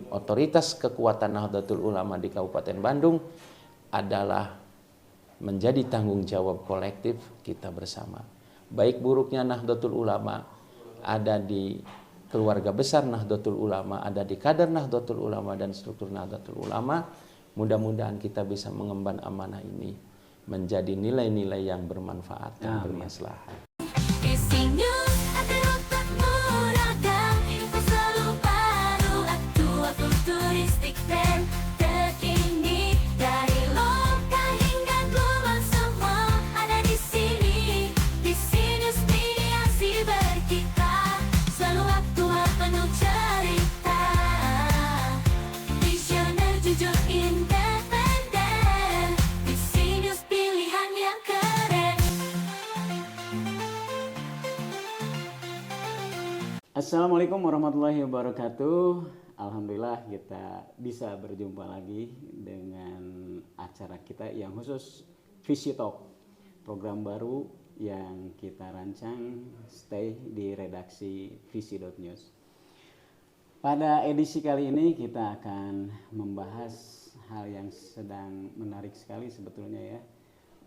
otoritas kekuatan Nahdlatul Ulama di Kabupaten Bandung adalah menjadi tanggung jawab kolektif kita bersama. Baik buruknya Nahdlatul Ulama ada di keluarga besar Nahdlatul Ulama, ada di kader Nahdlatul Ulama dan struktur Nahdlatul Ulama. Mudah-mudahan kita bisa mengemban amanah ini menjadi nilai-nilai yang bermanfaat dan bermaslahat. Assalamualaikum warahmatullahi wabarakatuh. Alhamdulillah kita bisa berjumpa lagi dengan acara kita yang khusus Visi Talk, program baru yang kita rancang stay di redaksi Visi.News. Pada edisi kali ini kita akan membahas hal yang sedang menarik sekali sebetulnya ya,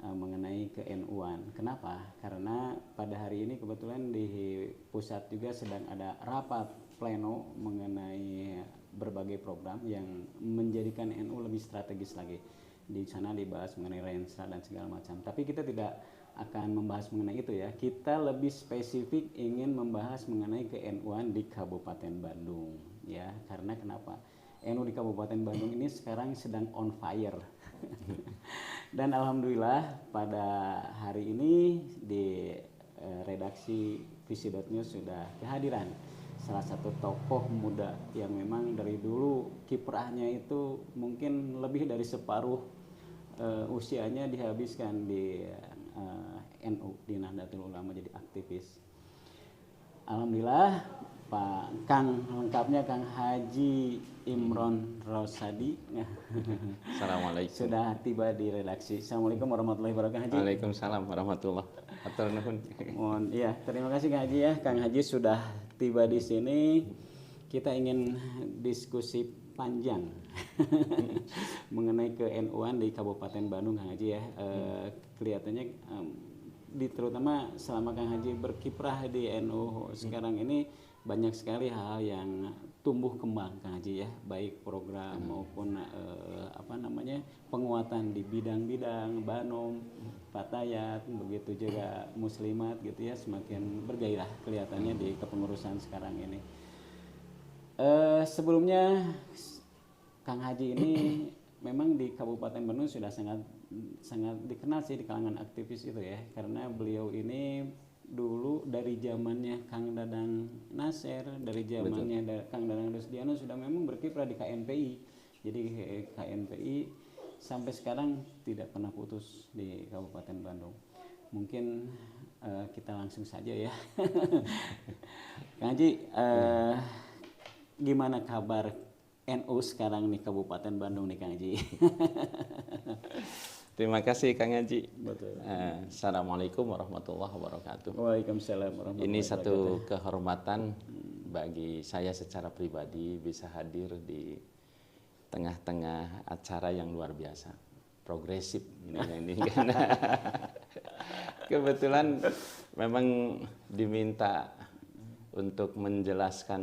mengenai ke-NU-an. Kenapa? Karena pada hari ini kebetulan di pusat juga sedang ada rapat pleno mengenai berbagai program yang menjadikan NU lebih strategis lagi. Di sana dibahas mengenai Renstra dan segala macam. Tapi kita tidak akan membahas mengenai itu ya. Kita lebih spesifik ingin membahas mengenai ke-NU-an di Kabupaten Bandung ya. Karena kenapa? NU di Kabupaten Bandung ini sekarang sedang on fire. Dan alhamdulillah pada hari ini di redaksi Visi.News sudah kehadiran salah satu tokoh muda yang memang dari dulu kiprahnya itu mungkin lebih dari separuh usianya dihabiskan di NU, di Nahdlatul Ulama, jadi aktivis. Alhamdulillah Pak Kang, lengkapnya Kang Haji Imron Rosadi. Assalamualaikum. Sudah tiba di redaksi. Assalamualaikum warahmatullahi wabarakatuh, Haji. Waalaikumsalam warahmatullahi wabarakatuh. Iya, terima kasih Kang Haji ya. Kang Haji sudah tiba di sini. Kita ingin diskusi panjang mengenai ke-NU-an di Kabupaten Bandung, Kang Haji ya. Kelihatannya terutama selama Kang Haji berkiprah di NU sekarang ini banyak sekali hal yang tumbuh kembang Kang Haji ya, baik program maupun penguatan di bidang-bidang Banom, Fatayat, begitu juga Muslimat gitu ya, semakin bergairah kelihatannya di kepengurusan sekarang ini. Sebelumnya Kang Haji ini memang di Kabupaten Bandung sudah sangat dikenal sih di kalangan aktivis itu ya, karena beliau ini dulu dari zamannya Kang Dadang Nasir, dari zamannya Kang Dadang Rusdiano sudah memang berkiprah di KNPI. Jadi KNPI sampai sekarang tidak pernah putus di Kabupaten Bandung. Mungkin kita langsung saja ya. Kang Haji, gimana kabar NU sekarang nih Kabupaten Bandung nih Kang Haji? Terima kasih Kang Haji. Betul. Assalamualaikum warahmatullahi wabarakatuh. Waalaikumsalam warahmatullahi wabarakatuh. Ini satu kehormatan bagi saya secara pribadi bisa hadir di tengah-tengah acara yang luar biasa, progresif ini kan. Kebetulan memang diminta untuk menjelaskan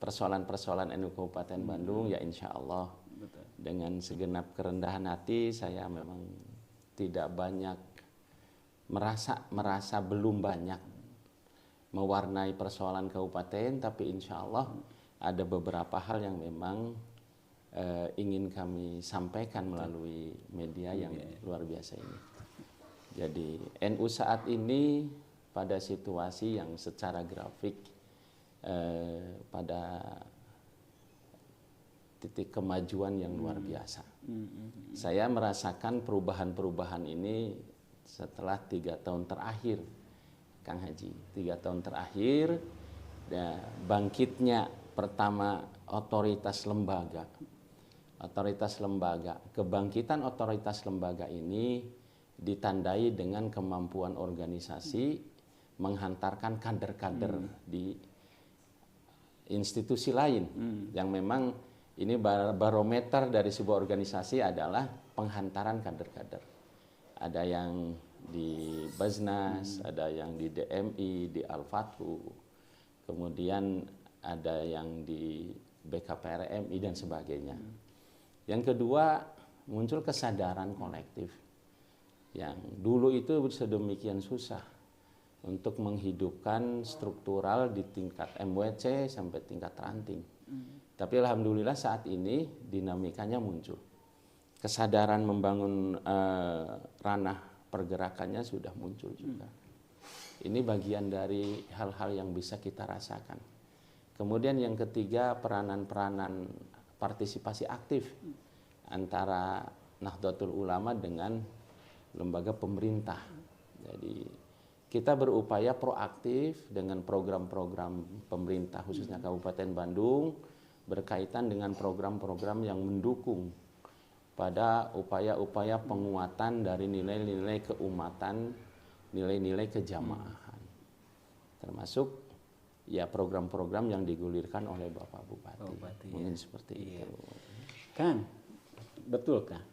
persoalan-persoalan NU Kabupaten Bandung, ya insya Allah dengan segenap kerendahan hati saya memang tidak banyak merasa belum banyak mewarnai persoalan kabupaten, tapi insya Allah ada beberapa hal yang memang ingin kami sampaikan melalui media yang luar biasa ini. Jadi NU saat ini pada situasi yang secara grafik pada titik kemajuan yang luar biasa. Saya merasakan perubahan-perubahan ini setelah 3 tahun terakhir, Kang Haji. 3 tahun terakhir, bangkitnya pertama otoritas lembaga. Kebangkitan otoritas lembaga ini ditandai dengan kemampuan organisasi menghantarkan kader-kader di institusi lain yang memang ini barometer dari sebuah organisasi adalah penghantaran kader-kader. Ada yang di Basnas, ada yang di DMI, di Al-Fathu, kemudian ada yang di BKPRMI dan sebagainya. Yang kedua, muncul kesadaran kolektif yang dulu itu sedemikian susah untuk menghidupkan struktural di tingkat MWC sampai tingkat ranting. Tapi alhamdulillah saat ini dinamikanya muncul. Kesadaran membangun ranah pergerakannya sudah muncul juga. Ini bagian dari hal-hal yang bisa kita rasakan. Kemudian yang ketiga, peranan-peranan partisipasi aktif antara Nahdlatul Ulama dengan lembaga pemerintah. Jadi kita berupaya proaktif dengan program-program pemerintah khususnya Kabupaten Bandung berkaitan dengan program-program yang mendukung pada upaya-upaya penguatan dari nilai-nilai keumatan, nilai-nilai kejamaahan. Termasuk ya program-program yang digulirkan oleh Bapak Bupati. Mungkin seperti itu. Kang, betul Kang.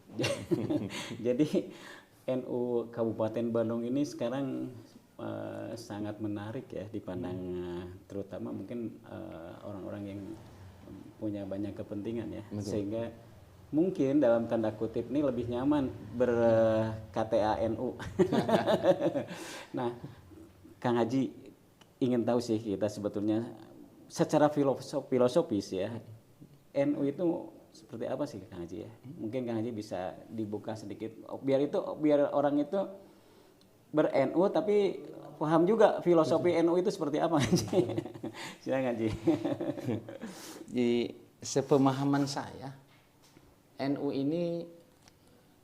Jadi NU Kabupaten Bandung ini sekarang sangat menarik ya dipandang terutama mungkin orang-orang yang punya banyak kepentingan ya. Betul. Sehingga mungkin dalam tanda kutip ini lebih nyaman ber-KTA NU. Nah, Kang Haji ingin tahu sih kita sebetulnya secara filosofis ya, NU itu seperti apa sih Kang Haji ya? Mungkin Kang Haji bisa dibuka sedikit biar orang itu ber-NU tapi paham juga filosofi NU itu seperti apa Haji. Silakan Haji. Di sepemahaman saya, NU ini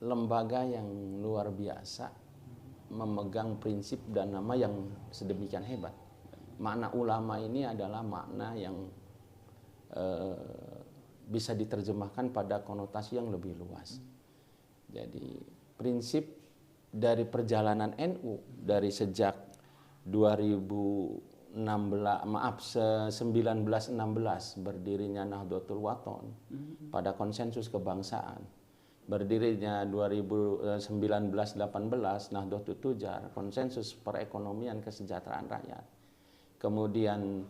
lembaga yang luar biasa, memegang prinsip dan nama yang sedemikian hebat. Makna ulama ini adalah makna yang bisa diterjemahkan pada konotasi yang lebih luas. Jadi prinsip dari perjalanan NU dari sejak 1916 berdirinya Nahdlatul Wathon pada konsensus kebangsaan, berdirinya 1918 Nahdlatul Tujar, konsensus perekonomian kesejahteraan rakyat, kemudian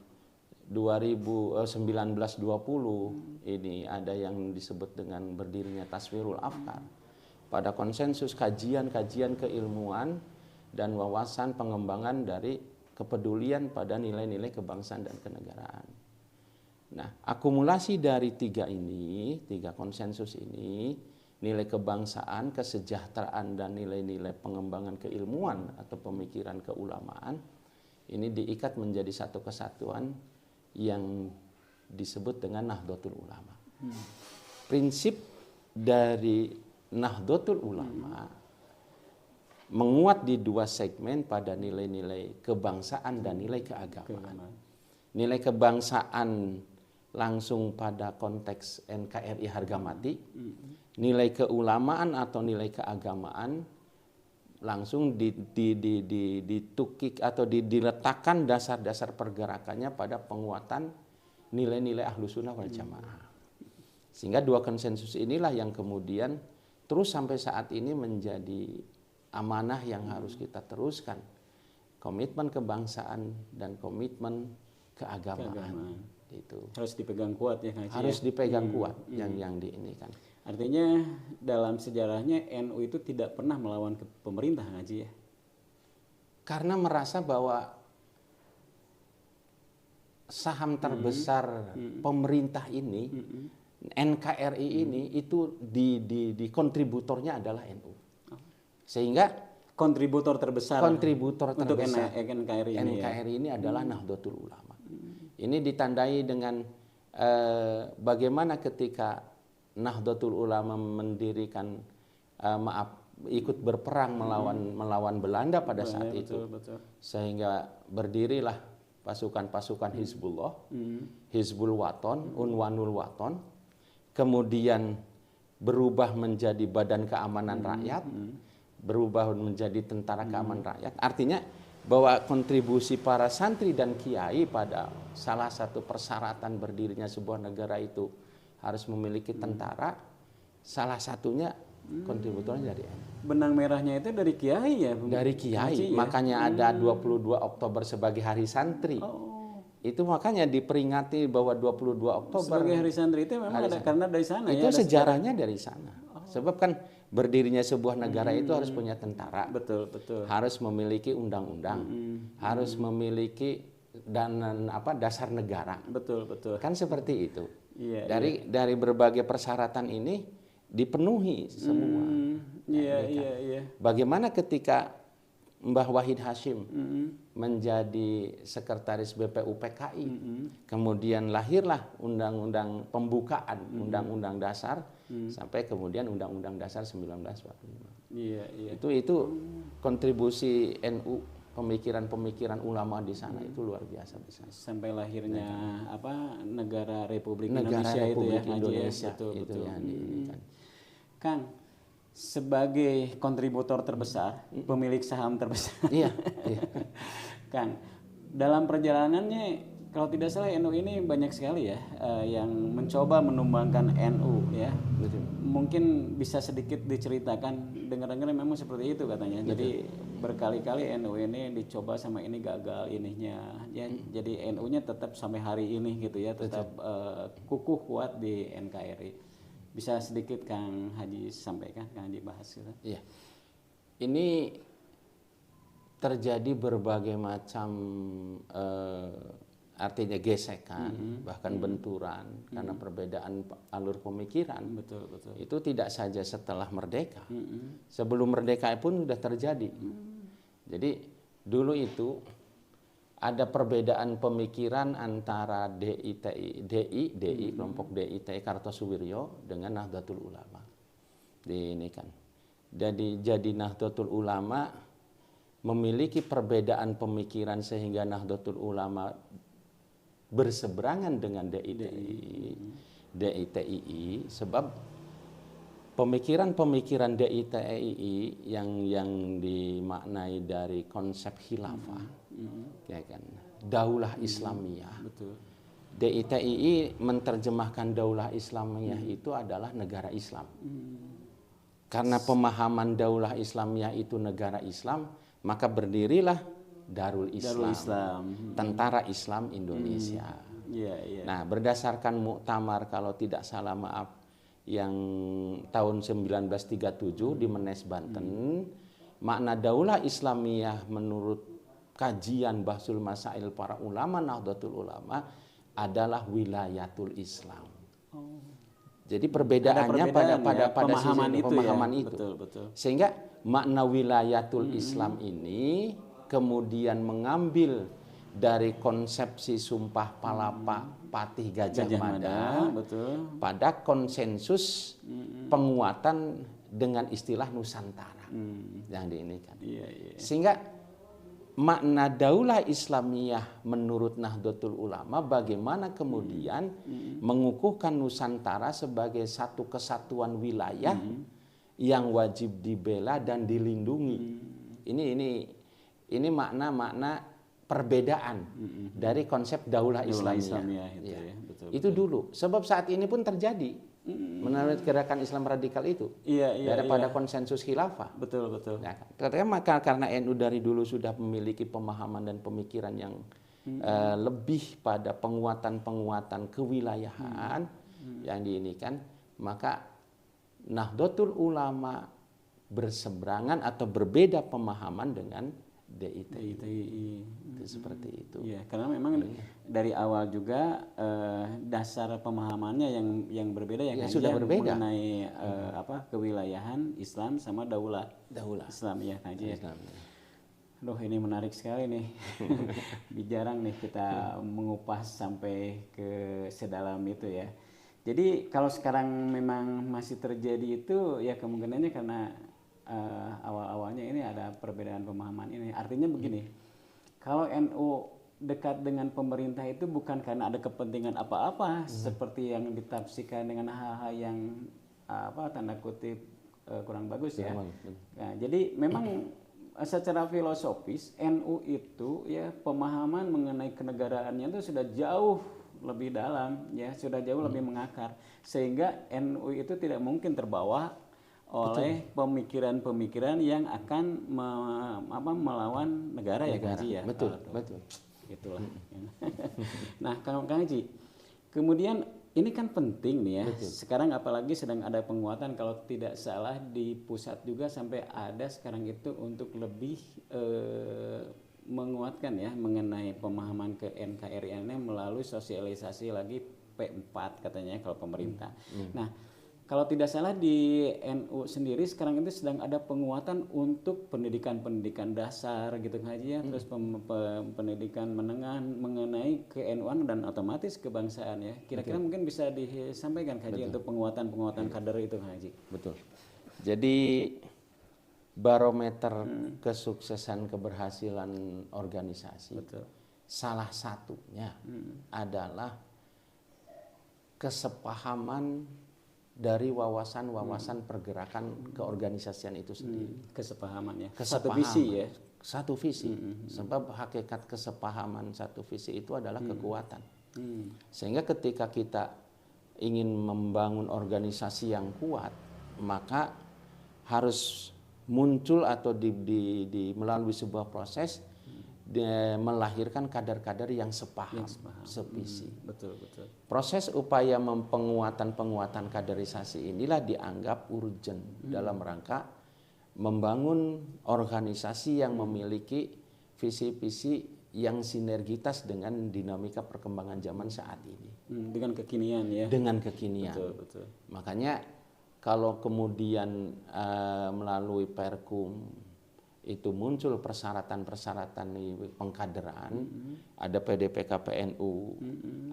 1920 ini ada yang disebut dengan berdirinya Taswirul Afkar pada konsensus kajian-kajian keilmuan dan wawasan pengembangan dari kepedulian pada nilai-nilai kebangsaan dan kenegaraan. Nah, akumulasi dari tiga konsensus ini, nilai kebangsaan, kesejahteraan, dan nilai-nilai pengembangan keilmuan atau pemikiran keulamaan, ini diikat menjadi satu kesatuan yang disebut dengan Nahdlatul Ulama. Prinsip dari Nahdlatul Ulama menguat di dua segmen pada nilai-nilai kebangsaan dan nilai keagamaan. Nilai kebangsaan langsung pada konteks NKRI harga mati, nilai keulamaan atau nilai keagamaan langsung ditukik atau diletakkan dasar-dasar pergerakannya pada penguatan nilai-nilai Ahlus Sunnah wal Jamaah. Sehingga dua konsensus inilah yang kemudian terus sampai saat ini menjadi amanah yang harus kita teruskan. Komitmen kebangsaan dan komitmen keagamaan. Itu harus dipegang kuat ya Kang Haji. Harus dipegang kuat yang diinikan. Artinya dalam sejarahnya NU itu tidak pernah melawan pemerintah Kang Haji ya. Karena merasa bahwa saham terbesar pemerintah ini, NKRI ini itu di kontributornya adalah NU. Sehingga kontributor terbesar untuk NKRI ini adalah Nahdlatul Ulama. Ini ditandai dengan bagaimana ketika Nahdlatul Ulama mendirikan ikut berperang melawan Belanda pada saat itu. Betul. Sehingga berdirilah pasukan-pasukan Hizbullah, Hizbul Wathon, Unwanul Wathon, kemudian berubah menjadi Badan Keamanan Rakyat, berubah menjadi Tentara Keamanan Rakyat. Artinya bahwa kontribusi para santri dan kiai pada salah satu persyaratan berdirinya sebuah negara itu harus memiliki tentara, salah satunya kontributornya dari NU. Benang merahnya itu dari kiai ya? Dari kiai, Haji, ya? makanya ada 22 Oktober sebagai hari santri. Itu makanya diperingati bahwa 22 Oktober sebagai hari santri itu memang ada karena dari sana itu ya? Itu sejarahnya dari sana. Sebab kan berdirinya sebuah negara itu harus punya tentara. Betul, betul. Harus memiliki undang-undang. Harus memiliki dasar negara. Betul, betul. Kan seperti itu. Iya, dari berbagai persyaratan ini dipenuhi semua. Iya. Bagaimana ketika Mbah Wahid Hasyim menjadi sekretaris BPUPKI, kemudian lahirlah undang-undang pembukaan, undang-undang dasar, sampai kemudian undang-undang dasar 1945. Iya. Itu kontribusi NU, pemikiran-pemikiran ulama di sana itu luar biasa besar. Sampai lahirnya negara Republik Negara Indonesia Republik itu ya, Indonesia betul. yang diinginkan. Kang, sebagai kontributor terbesar, pemilik saham terbesar. Iya. Kang, dalam perjalanannya kalau tidak salah NU ini banyak sekali ya yang mencoba menumbangkan NU ya. Betul. Mungkin bisa sedikit diceritakan, dengar-dengar memang seperti itu katanya. Betul. Jadi berkali-kali NU ini dicoba sama ini gagal ininya. Ya, jadi NU-nya tetap sampai hari ini gitu ya, tetap kukuh kuat di NKRI. Bisa sedikit Kang Haji sampaikan, Kang Haji bahas gitu. Iya. Ini terjadi berbagai macam artinya gesekan, bahkan benturan karena perbedaan alur pemikiran. Betul. Itu tidak saja setelah merdeka. Sebelum merdeka pun sudah terjadi. Jadi dulu itu ada perbedaan pemikiran antara DI kelompok DI Kartosuwiryo dengan Nahdlatul Ulama. Ini kan. Jadi Nahdlatul Ulama memiliki perbedaan pemikiran sehingga Nahdlatul Ulama berseberangan dengan DITII sebab pemikiran-pemikiran DITII yang dimaknai dari konsep khilafah, ya kan, daulah Islamiyah. Betul. DITII menerjemahkan daulah Islamiyah itu adalah negara Islam. Karena pemahaman daulah Islamiyah itu negara Islam, maka berdirilah Darul Islam, Tentara Islam Indonesia. Nah, berdasarkan muktamar kalau tidak salah maaf yang tahun 1937 di Menes, Banten, makna daulah Islamiyah menurut kajian Bahsul Masail para ulama Nahdlatul Ulama adalah wilayatul Islam. Jadi perbedaannya pada pemahaman sisi pemahaman itu. Betul. Sehingga makna wilayatul Islam ini kemudian mengambil dari konsepsi Sumpah Palapa Patih Gajah Mada, betul, pada konsensus penguatan dengan istilah Nusantara yang diinikan. Sehingga makna daulah Islamiyah menurut Nahdlatul Ulama bagaimana kemudian mengukuhkan Nusantara sebagai satu kesatuan wilayah yang wajib dibela dan dilindungi. Ini makna-makna perbedaan dari konsep daulah Islamiyah. Betul. Itu dulu. Sebab saat ini pun terjadi menurut gerakan Islam radikal itu. Daripada konsensus khilafah. Betul. Nah, karena NU dari dulu sudah memiliki pemahaman dan pemikiran yang lebih pada penguatan kewilayahan yang diinikan, maka Nahdlatul Ulama berseberangan atau berbeda pemahaman dengan DITII. Seperti itu. Iya, karena memang dari awal juga dasar pemahamannya yang berbeda yang sudah berbeda mengenai kewilayahan Islam sama daulah Islam ya Kang Haji. Aduh, ini menarik sekali nih. Jarang nih kita mengupas sampai ke sedalam itu ya. Jadi kalau sekarang memang masih terjadi itu ya kemungkinannya karena awal-awalnya ini ada perbedaan pemahaman ini. Artinya begini, kalau NU dekat dengan pemerintah itu bukan karena ada kepentingan apa-apa seperti yang ditafsirkan dengan hal-hal yang tanda kutip kurang bagus ya. Nah, jadi memang secara filosofis NU itu ya pemahaman mengenai kenegaraannya itu sudah jauh lebih dalam ya, sudah jauh lebih mengakar, sehingga NU itu tidak mungkin terbawa oleh pemikiran-pemikiran yang akan melawan negara ya Kang Haji ya. Betul, betul. Itulah. Nah, Kang Haji, kemudian ini kan penting nih ya. Betul. Sekarang apalagi sedang ada penguatan, kalau tidak salah di pusat juga sampai ada sekarang itu untuk lebih menguatkan ya mengenai pemahaman ke NKRI ini melalui sosialisasi lagi P4 katanya kalau pemerintah. Nah, kalau tidak salah di NU sendiri sekarang itu sedang ada penguatan untuk pendidikan dasar gitu Kang Haji ya, terus pendidikan menengah mengenai ke-NU-an dan otomatis kebangsaan ya. Kira-kira mungkin bisa disampaikan Kang Haji untuk penguatan kader itu Kang Haji. Betul. Jadi barometer kesuksesan keberhasilan organisasi, salah satunya adalah kesepahaman dari wawasan pergerakan keorganisasian itu sendiri. Kesepahaman ya. Satu visi ya. Satu visi. Sebab hakikat kesepahaman satu visi itu adalah kekuatan. Sehingga ketika kita ingin membangun organisasi yang kuat, maka harus muncul atau melalui sebuah proses melahirkan kader-kader yang sepaham, sevisi. Betul. Proses upaya penguatan kaderisasi inilah dianggap urgent dalam rangka membangun organisasi yang memiliki visi-visi yang sinergitas dengan dinamika perkembangan zaman saat ini. Dengan kekinian ya. Dengan kekinian. Betul. Makanya kalau kemudian melalui Perkum itu muncul persyaratan-persyaratan pengkaderan, ada PDPKPNU,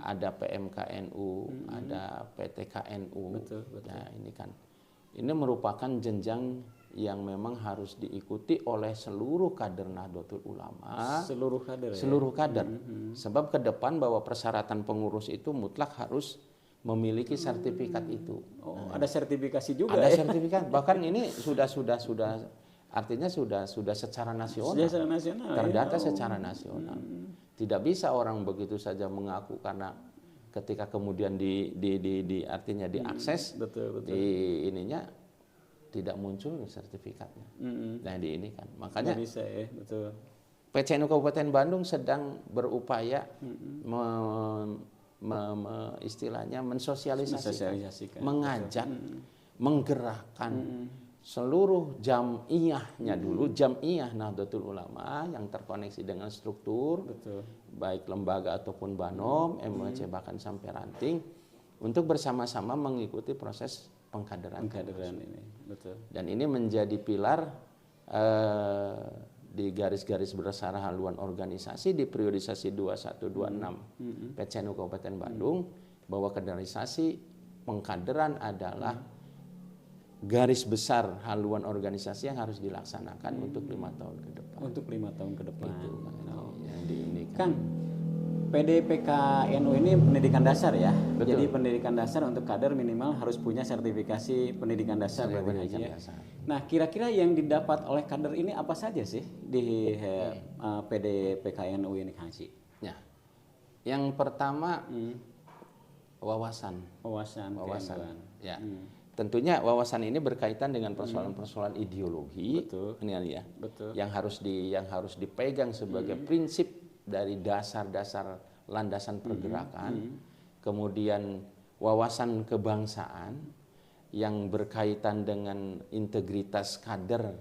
ada PMKNU, ada PTKNU. Betul. Nah, ini merupakan jenjang yang memang harus diikuti oleh seluruh kader Nahdlatul Ulama. Seluruh kader. Seluruh kader. Sebab ke depan bahwa persyaratan pengurus itu mutlak harus memiliki sertifikat itu. Oh, ada sertifikasi juga. Ada sertifikat. Bahkan ini sudah artinya sudah secara nasional. Terdata secara nasional. Tidak bisa orang begitu saja mengaku karena ketika kemudian artinya diakses ininya tidak muncul sertifikatnya. Nah, ini kan. Makanya bisa ya, betul. PCNU Kabupaten Bandung sedang berupaya istilahnya mensosialisasikan, mengajak, menggerakkan seluruh jam'iyahnya dulu, jam'iyah Nahdlatul Ulama yang terkoneksi dengan struktur, baik lembaga ataupun Banom, MUC bahkan sampai ranting, untuk bersama-sama mengikuti proses pengkaderan ini. Betul. Dan ini menjadi pilar di garis-garis besar haluan organisasi di periodisasi 2126 PCNU Kabupaten Bandung, bahwa kaderisasi pengkaderan adalah garis besar haluan organisasi yang harus dilaksanakan untuk 5 tahun ke depan. Untuk 5 tahun ke depan. Itu yang diinikan. Kang, PDPKNU ini pendidikan dasar ya. Betul. Jadi pendidikan dasar untuk kader minimal harus punya sertifikasi pendidikan dasar. Nah, kira-kira yang didapat oleh kader ini apa saja sih di PDPKNU ini, Kang Haji? Ya. Yang pertama wawasan. Ya. Tentunya wawasan ini berkaitan dengan persoalan-persoalan ideologi, yang harus dipegang sebagai prinsip dari dasar-dasar landasan pergerakan. Kemudian wawasan kebangsaan yang berkaitan dengan integritas kader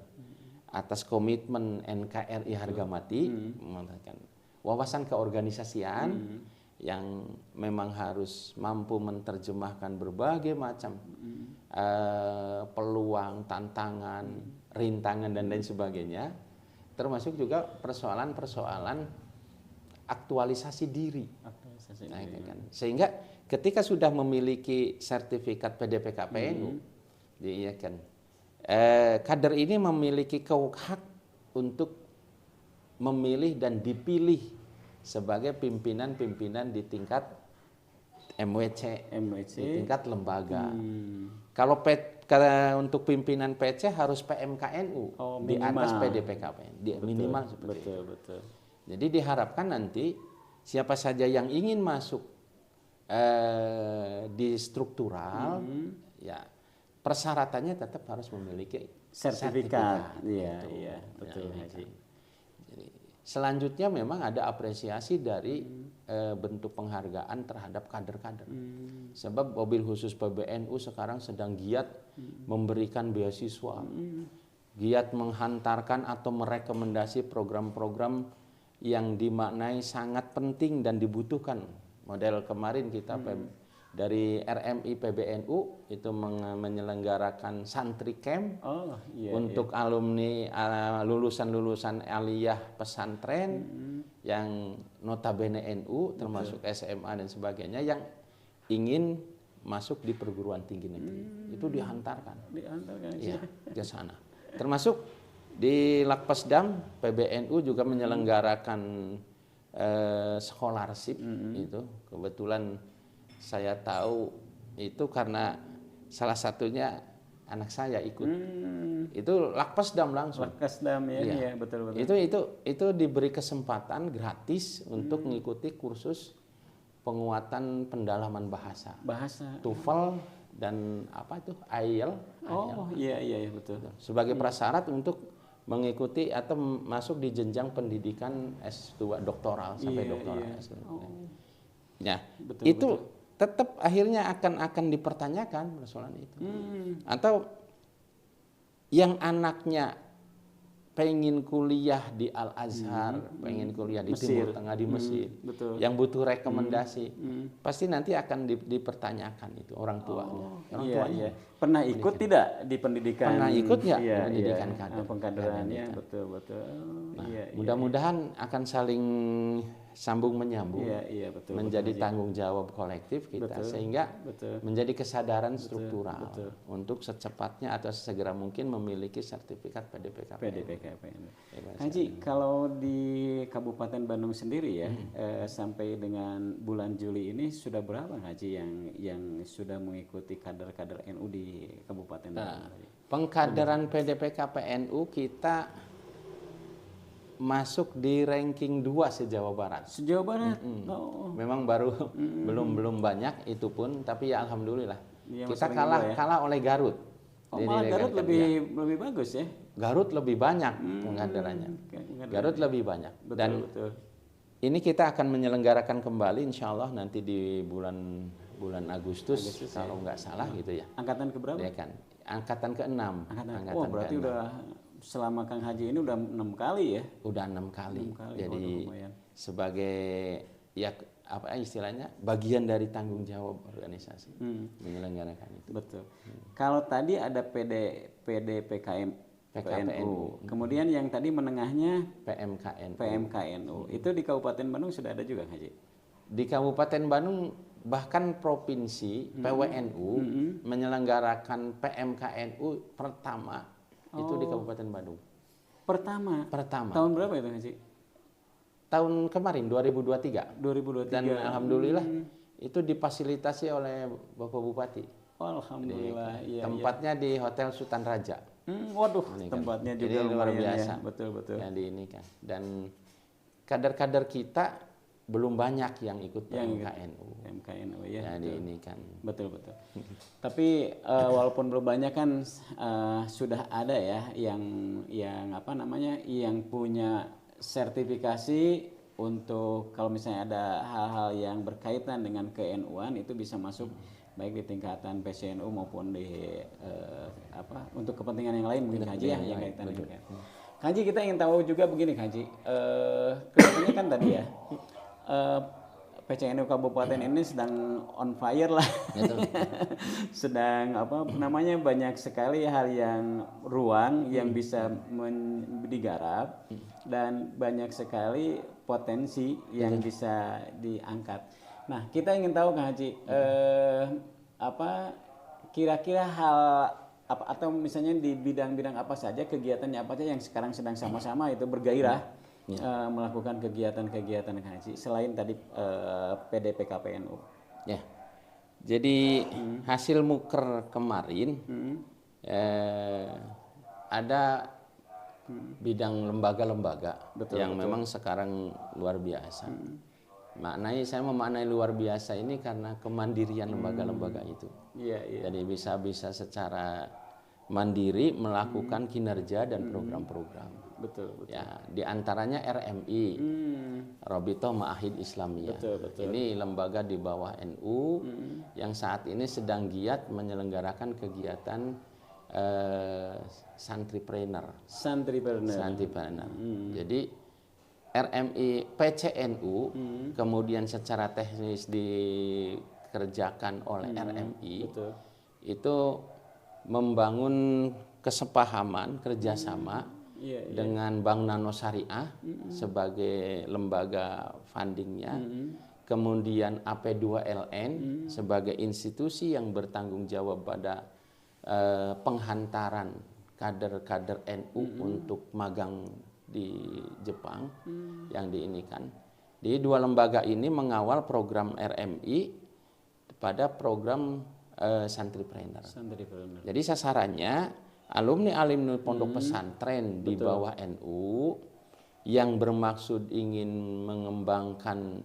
atas komitmen NKRI harga mati, wawasan keorganisasian yang memang harus mampu menerjemahkan berbagai macam peluang, tantangan, rintangan dan lain sebagainya, termasuk juga persoalan-persoalan aktualisasi diri. Sehingga ketika sudah memiliki sertifikat PDPKPNU, kader ini memiliki hak untuk memilih dan dipilih sebagai pimpinan-pimpinan di tingkat MWC, di tingkat lembaga. Untuk pimpinan PC harus PMKNU di atas PDPKPN, minimal seperti itu. Betul. Jadi diharapkan nanti siapa saja yang ingin masuk di struktural, ya persyaratannya tetap harus memiliki sertifikat. Iya, betul Haji. Jadi, selanjutnya memang ada apresiasi dari bentuk penghargaan terhadap kader-kader. Sebab mobil khusus PBNU sekarang sedang giat memberikan beasiswa, giat menghantarkan atau merekomendasi program-program yang dimaknai sangat penting dan dibutuhkan. Model kemarin kita dari RMI PBNU itu menyelenggarakan santri camp untuk alumni lulusan-lulusan aliyah pesantren yang notabene NU termasuk SMA dan sebagainya yang ingin masuk di perguruan tinggi negeri. Itu dihantarkan ya, ke sana. Termasuk di Lakpesdam PBNU juga menyelenggarakan scholarship itu. Kebetulan saya tahu itu karena salah satunya anak saya ikut. Itu Lakpesdam langsung. Lakpesdam ya, betul. Itu diberi kesempatan gratis untuk mengikuti kursus penguatan pendalaman bahasa. TOEFL dan apa itu? IELTS. Iya betul. Sebagai prasyarat untuk mengikuti atau masuk di jenjang pendidikan S2 doktoral sampai doktoral. Ya, betul. Tetap akhirnya akan dipertanyakan persoalan itu. Atau yang anaknya pengen kuliah di Al Azhar, pengen kuliah di Timur Tengah di Mesir, yang butuh rekomendasi, pasti nanti akan dipertanyakan itu orang tuanya. Iya. Pernah ikut tidak di pendidikan? Pernah ikut nggak di pendidikan kader? Pengkaderannya, betul. Nah, mudah-mudahan akan saling sambung menyambung, menjadi tanggung jawab kolektif kita, sehingga menjadi kesadaran struktural untuk secepatnya atau sesegera mungkin memiliki sertifikat PDPKPN. Haji, kalau di Kabupaten Bandung sendiri ya, sampai dengan bulan Juli ini sudah berapa Haji yang sudah mengikuti kader-kader NU di Kabupaten Bandung? Pengkaderan PDPKPNU kita masuk di ranking 2 se-Jawa Barat. Se-Jawa Barat? Memang baru belum banyak itu pun, tapi ya alhamdulillah. Kita kalah oleh Garut. Malah Garut lebih bagus ya? Garut lebih banyak pengkaderannya. Garut lebih banyak. Betul. Ini kita akan menyelenggarakan kembali insya Allah nanti di bulan Agustus kalau nggak salah gitu ya. Angkatan keberapa? Ya kan. Angkatan ke-6. Berarti udah selama Kang Haji ini udah 6 kali ya? Udah 6 kali. Jadi sebagai ya apa istilahnya bagian dari tanggung jawab organisasi menyelenggarakan itu. Betul. Kalau tadi ada PDPKPNU, kemudian yang tadi menengahnya PMKNU. Itu di Kabupaten Bandung sudah ada juga Haji? Di Kabupaten Bandung bahkan provinsi PWNU menyelenggarakan PMKNU pertama itu di Kabupaten Bandung. Pertama. Tahun berapa itu Haji? Tahun kemarin 2023. 2023. Dan alhamdulillah itu difasilitasi oleh Bapak Bupati. Alhamdulillah. Tempatnya di Hotel Sultan Raja. Waduh, tempatnya juga luar biasa. Ya. Betul. Yang di ini kan. Dan kader-kader kita belum banyak yang ikut PMKNU ya. Jadi ini kan. Betul. Tapi walaupun belum banyak kan sudah ada ya yang punya sertifikasi untuk kalau misalnya ada hal-hal yang berkaitan dengan ke-NU-an itu bisa masuk baik di tingkatan PCNU maupun di untuk kepentingan yang lain mungkin Haji yang kaitan dengan Haji. Kita ingin tahu juga begini Haji, kelihatannya kan tadi ya PCNU Kabupaten ini sedang on fire lah. Sedang banyak sekali hal yang ruang yang bisa digarap dan banyak sekali potensi yang bisa diangkat. Nah, kita ingin tahu Kang Haji, kira-kira hal apa atau misalnya di bidang-bidang apa saja kegiatannya apa saja yang sekarang sedang sama-sama itu bergairah melakukan kegiatan-kegiatan Kang Haji selain tadi PDPKPNU. Ya. Jadi hasil muker kemarin ada bidang lembaga-lembaga yang memang sekarang luar biasa. Saya memaknai luar biasa ini karena kemandirian lembaga-lembaga itu. Jadi bisa secara mandiri melakukan kinerja dan program-program. Betul. Ya, di antaranya RMI, Robito Ma'ahid Islamiyah. Ini lembaga di bawah NU yang saat ini sedang giat menyelenggarakan kegiatan santripreneur. Jadi RMI PCNU kemudian secara teknis dikerjakan oleh RMI itu membangun kesepahaman kerjasama dengan Bank Nano Syariah sebagai lembaga fundingnya, kemudian AP2LN sebagai institusi yang bertanggung jawab pada penghantaran kader-kader NU untuk magang di Jepang yang diinikan. Di dua lembaga ini mengawal program RMI pada program santripreneur. Jadi sasarannya alumni pondok pesantren di bawah NU yang bermaksud ingin mengembangkan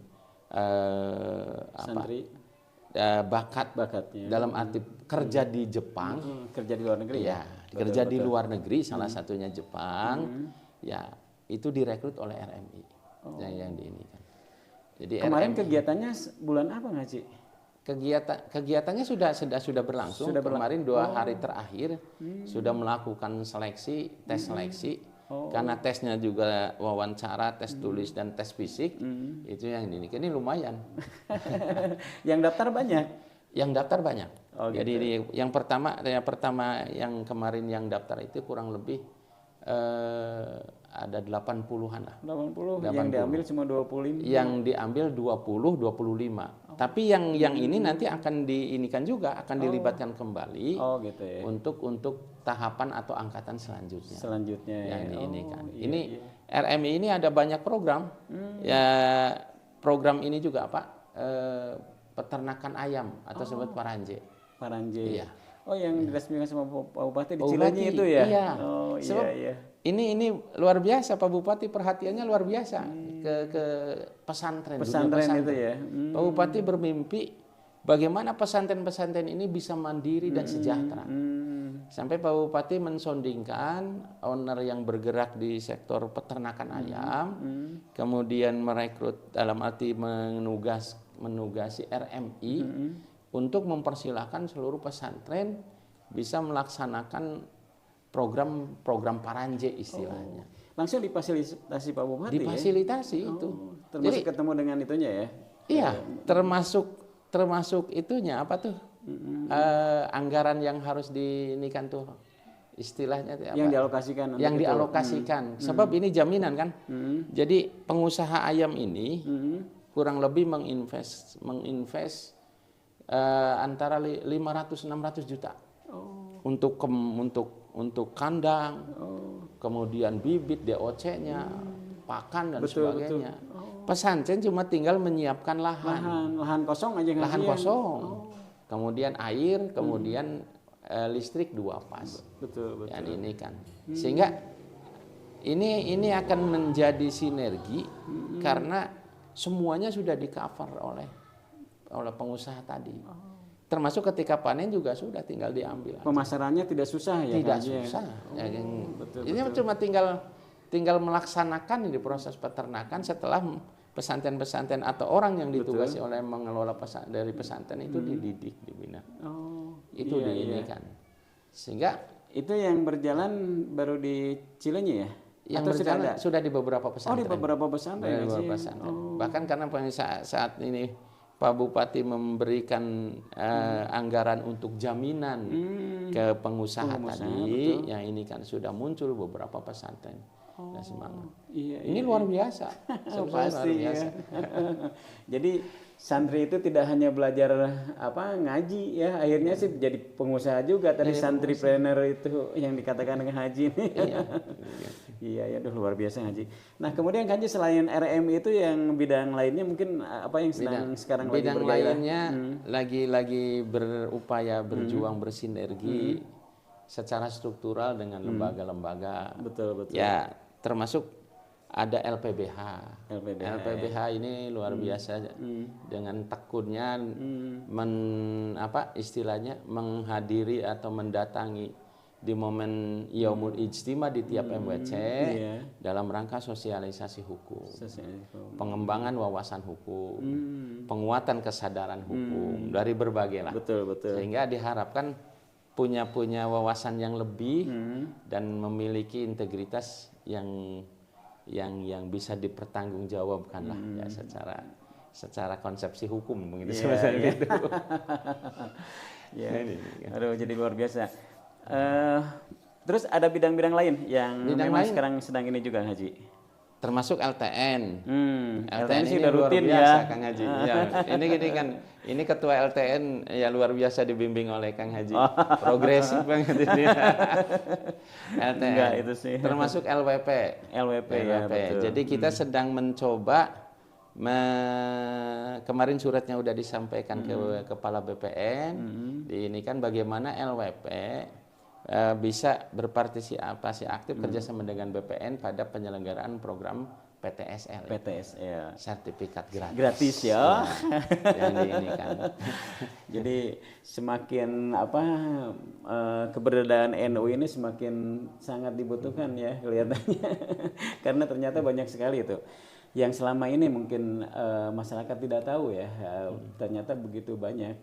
bakatnya dalam arti kerja di Jepang, kerja di luar negeri kerja di luar negeri, salah satunya Jepang, ya itu direkrut oleh RMI yang diinikan. Jadi kemarin kegiatannya bulan apa nggak Ci? Kegiatannya sudah berlangsung. Kemarin 2 hari terakhir sudah melakukan tes seleksi. Karena tesnya juga wawancara, tes tulis dan tes fisik. Itu yang ini lumayan. Yang daftar banyak. Yang daftar banyak. Jadi gitu. yang pertama yang kemarin yang daftar itu kurang lebih ada 80-an lah. 80. Yang diambil cuma 25. Yang diambil 25. Tapi yang ini nanti akan diinikan juga, akan dilibatkan kembali gitu ya. Untuk tahapan atau angkatan selanjutnya. Yang diinikan. Ini RMI ini ada banyak program. Ya program ini juga peternakan ayam atau sebut Paranje. Iya. Yang diresmikan sama Pak Bupati di Cileunyi itu ya. Iya. Iya. Ini luar biasa, Pak Bupati perhatiannya luar biasa ke pesantren itu ya. Pak Bupati bermimpi bagaimana pesantren-pesantren ini bisa mandiri dan sejahtera. Sampai Pak Bupati mensondingkan owner yang bergerak di sektor peternakan ayam, kemudian merekrut dalam arti menugasi RMI untuk mempersilahkan seluruh pesantren bisa melaksanakan program Paranje istilahnya. Langsung difasilitasi Pak Bupati. Difasilitasi itu. Termasuk ketemu dengan itunya ya. Iya, termasuk itunya anggaran yang harus diinikan tuh istilahnya yang dialokasikan. Yang dialokasikan. Sebab ini jaminan kan. Jadi pengusaha ayam ini kurang lebih menginvest antara 500-600 juta untuk kandang, kemudian bibit, DOC-nya, pakan dan sebagainya. Pesantren cuma tinggal menyiapkan lahan kosong aja. Lahan kosong. Kemudian air, kemudian listrik 2 pas. Betul. Yang ini kan. Sehingga ini akan menjadi sinergi karena semuanya sudah di-cover oleh pengusaha tadi. Termasuk ketika panen juga sudah tinggal diambil. Pemasarannya tidak susah ya? Tidak susah. Ini cuma tinggal melaksanakan di proses peternakan setelah pesantren-pesantren atau orang yang ditugasi oleh mengelola dari pesantren itu dididik, dibina. Itu diinikan. Sehingga itu yang berjalan baru di Cileunyi ya? Yang berjalan sudah di beberapa pesantren. Di beberapa pesantren. Bahkan karena saat ini Pak Bupati memberikan anggaran untuk jaminan ke pengusaha tadi, yang ini kan sudah muncul beberapa pesantren. dan semangat. Iya, Ini luar biasa. Pasti luar biasa. ya. Jadi santri itu tidak hanya belajar ngaji ya, akhirnya sih jadi pengusaha juga tadi santripreneur itu yang dikatakan dengan haji ini. Iya. Iya ya, luar biasa ngaji. Nah kemudian Haji selain RM itu yang bidang lainnya mungkin apa yang sekarang lagi bidang bergairah? lainnya lagi berupaya berjuang bersinergi secara struktural dengan lembaga-lembaga. Betul. Ya, termasuk ada LPBH. LPBH ya. ini luar biasa dengan tekunnya istilahnya menghadiri atau mendatangi di momen Yaumul Ijtima di tiap MWC dalam rangka sosialisasi hukum, pengembangan wawasan hukum, penguatan kesadaran hukum dari berbagai lah. Betul. Sehingga diharapkan punya wawasan yang lebih dan memiliki integritas yang bisa dipertanggungjawabkan lah ya secara konsepsi hukum begitu sebenarnya itu. Ya. Aduh, jadi luar biasa. Terus ada bidang-bidang lain yang memang sekarang sedang ini juga Haji? Termasuk LTN. LTN sih udah rutin biasa, Kang Haji. Ya, ini ketua LTN ya luar biasa dibimbing oleh Kang Haji. Progresif banget ini. LTN. Enggak, itu sih. Termasuk LWP. LWP ya, betul. Jadi kita sedang mencoba kemarin suratnya udah disampaikan ke kepala BPN. Ini kan bagaimana LWP bisa berpartisipasi aktif kerjasama dengan BPN pada penyelenggaraan program PTSL. PTSL. Sertifikat gratis. Gratis ya. Yang ini kan. Jadi semakin keberadaan NU ini semakin sangat dibutuhkan ya kelihatannya. Karena ternyata banyak sekali itu yang selama ini mungkin masyarakat tidak tahu ya. Ternyata begitu banyak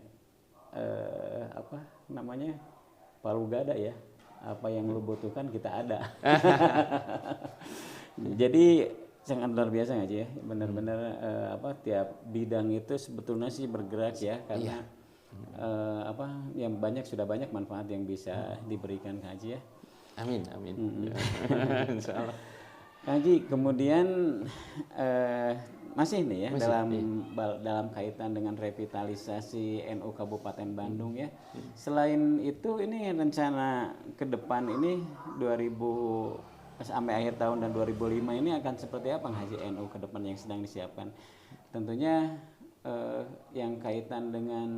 palu gada ya, apa yang lu butuhkan kita ada. Jadi sangat luar biasa nggak sih ya, benar-benar tiap bidang itu sebetulnya sih bergerak ya karena yang sudah banyak manfaat yang bisa diberikan ke Haji ya. Amin. Insya Allah. Haji kemudian masih nih ya dalam kaitan dengan revitalisasi NU Kabupaten Bandung ya. Selain itu ini rencana ke depan ini sampai akhir tahun dan 2005 ini akan seperti apa Haji NU ke depan yang sedang disiapkan? Tentunya yang kaitan dengan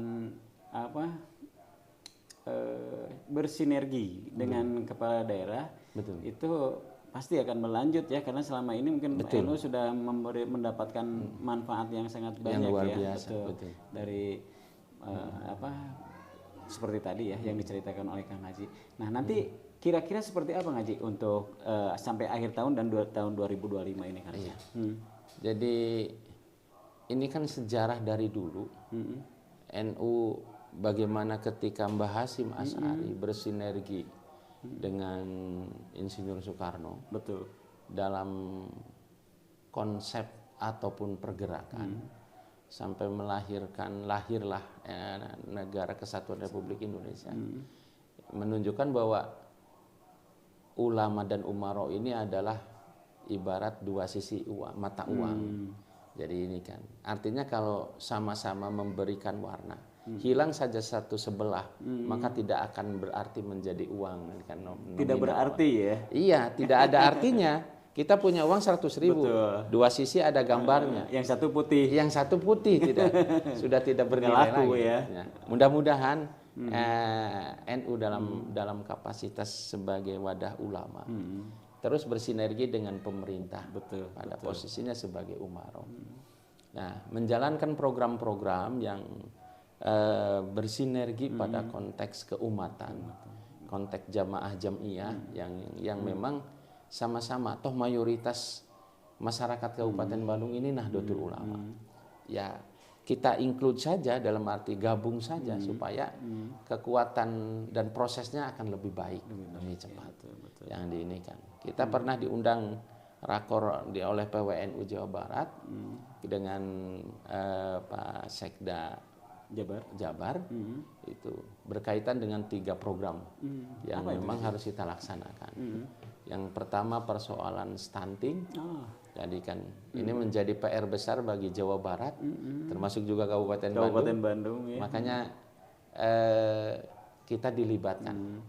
bersinergi dengan kepala daerah. Betul. Itu pasti akan berlanjut ya karena selama ini mungkin NU sudah mendapatkan manfaat yang sangat banyak yang luar ya biasa, betul. Dari seperti tadi ya yang diceritakan oleh Kang Haji. Nah nanti kira-kira seperti apa Haji untuk sampai akhir tahun dan tahun 2025 ini kan? Iya. Jadi ini kan sejarah dari dulu NU bagaimana ketika Mbah Hasyim Asy'ari bersinergi dengan Insinyur Soekarno, betul, dalam konsep ataupun pergerakan sampai lahirlah negara Kesatuan Republik Indonesia, menunjukkan bahwa ulama dan umaro ini adalah ibarat dua sisi mata uang. Jadi ini kan artinya kalau sama-sama memberikan warna, hilang saja satu sebelah, maka tidak akan berarti menjadi uang kan. Tidak berarti ya? Iya, tidak ada artinya. Kita punya uang 100.000, dua sisi ada gambarnya. Yang satu putih. Yang satu putih sudah tidak bernilai lagi. Ya. Mudah-mudahan NU dalam kapasitas sebagai wadah ulama terus bersinergi dengan pemerintah, pada posisinya sebagai umaro. Nah, menjalankan program-program yang bersinergi pada konteks keumatan, konteks jamaah jamiyah yang memang sama-sama toh mayoritas masyarakat Kabupaten Bandung ini Nahdlatul Ulama. Ya, kita include saja dalam arti gabung saja supaya kekuatan dan prosesnya akan lebih baik, lebih cepat. Yang diinikan. Kita pernah diundang rakor oleh PWNU Jawa Barat dengan Pak Sekda Jabar itu berkaitan dengan 3 program yang memang harus kita laksanakan. Yang pertama persoalan stunting. Oh. Jadi kan ini menjadi PR besar bagi Jawa Barat, termasuk juga Kabupaten Bandung ya. Makanya kita dilibatkan.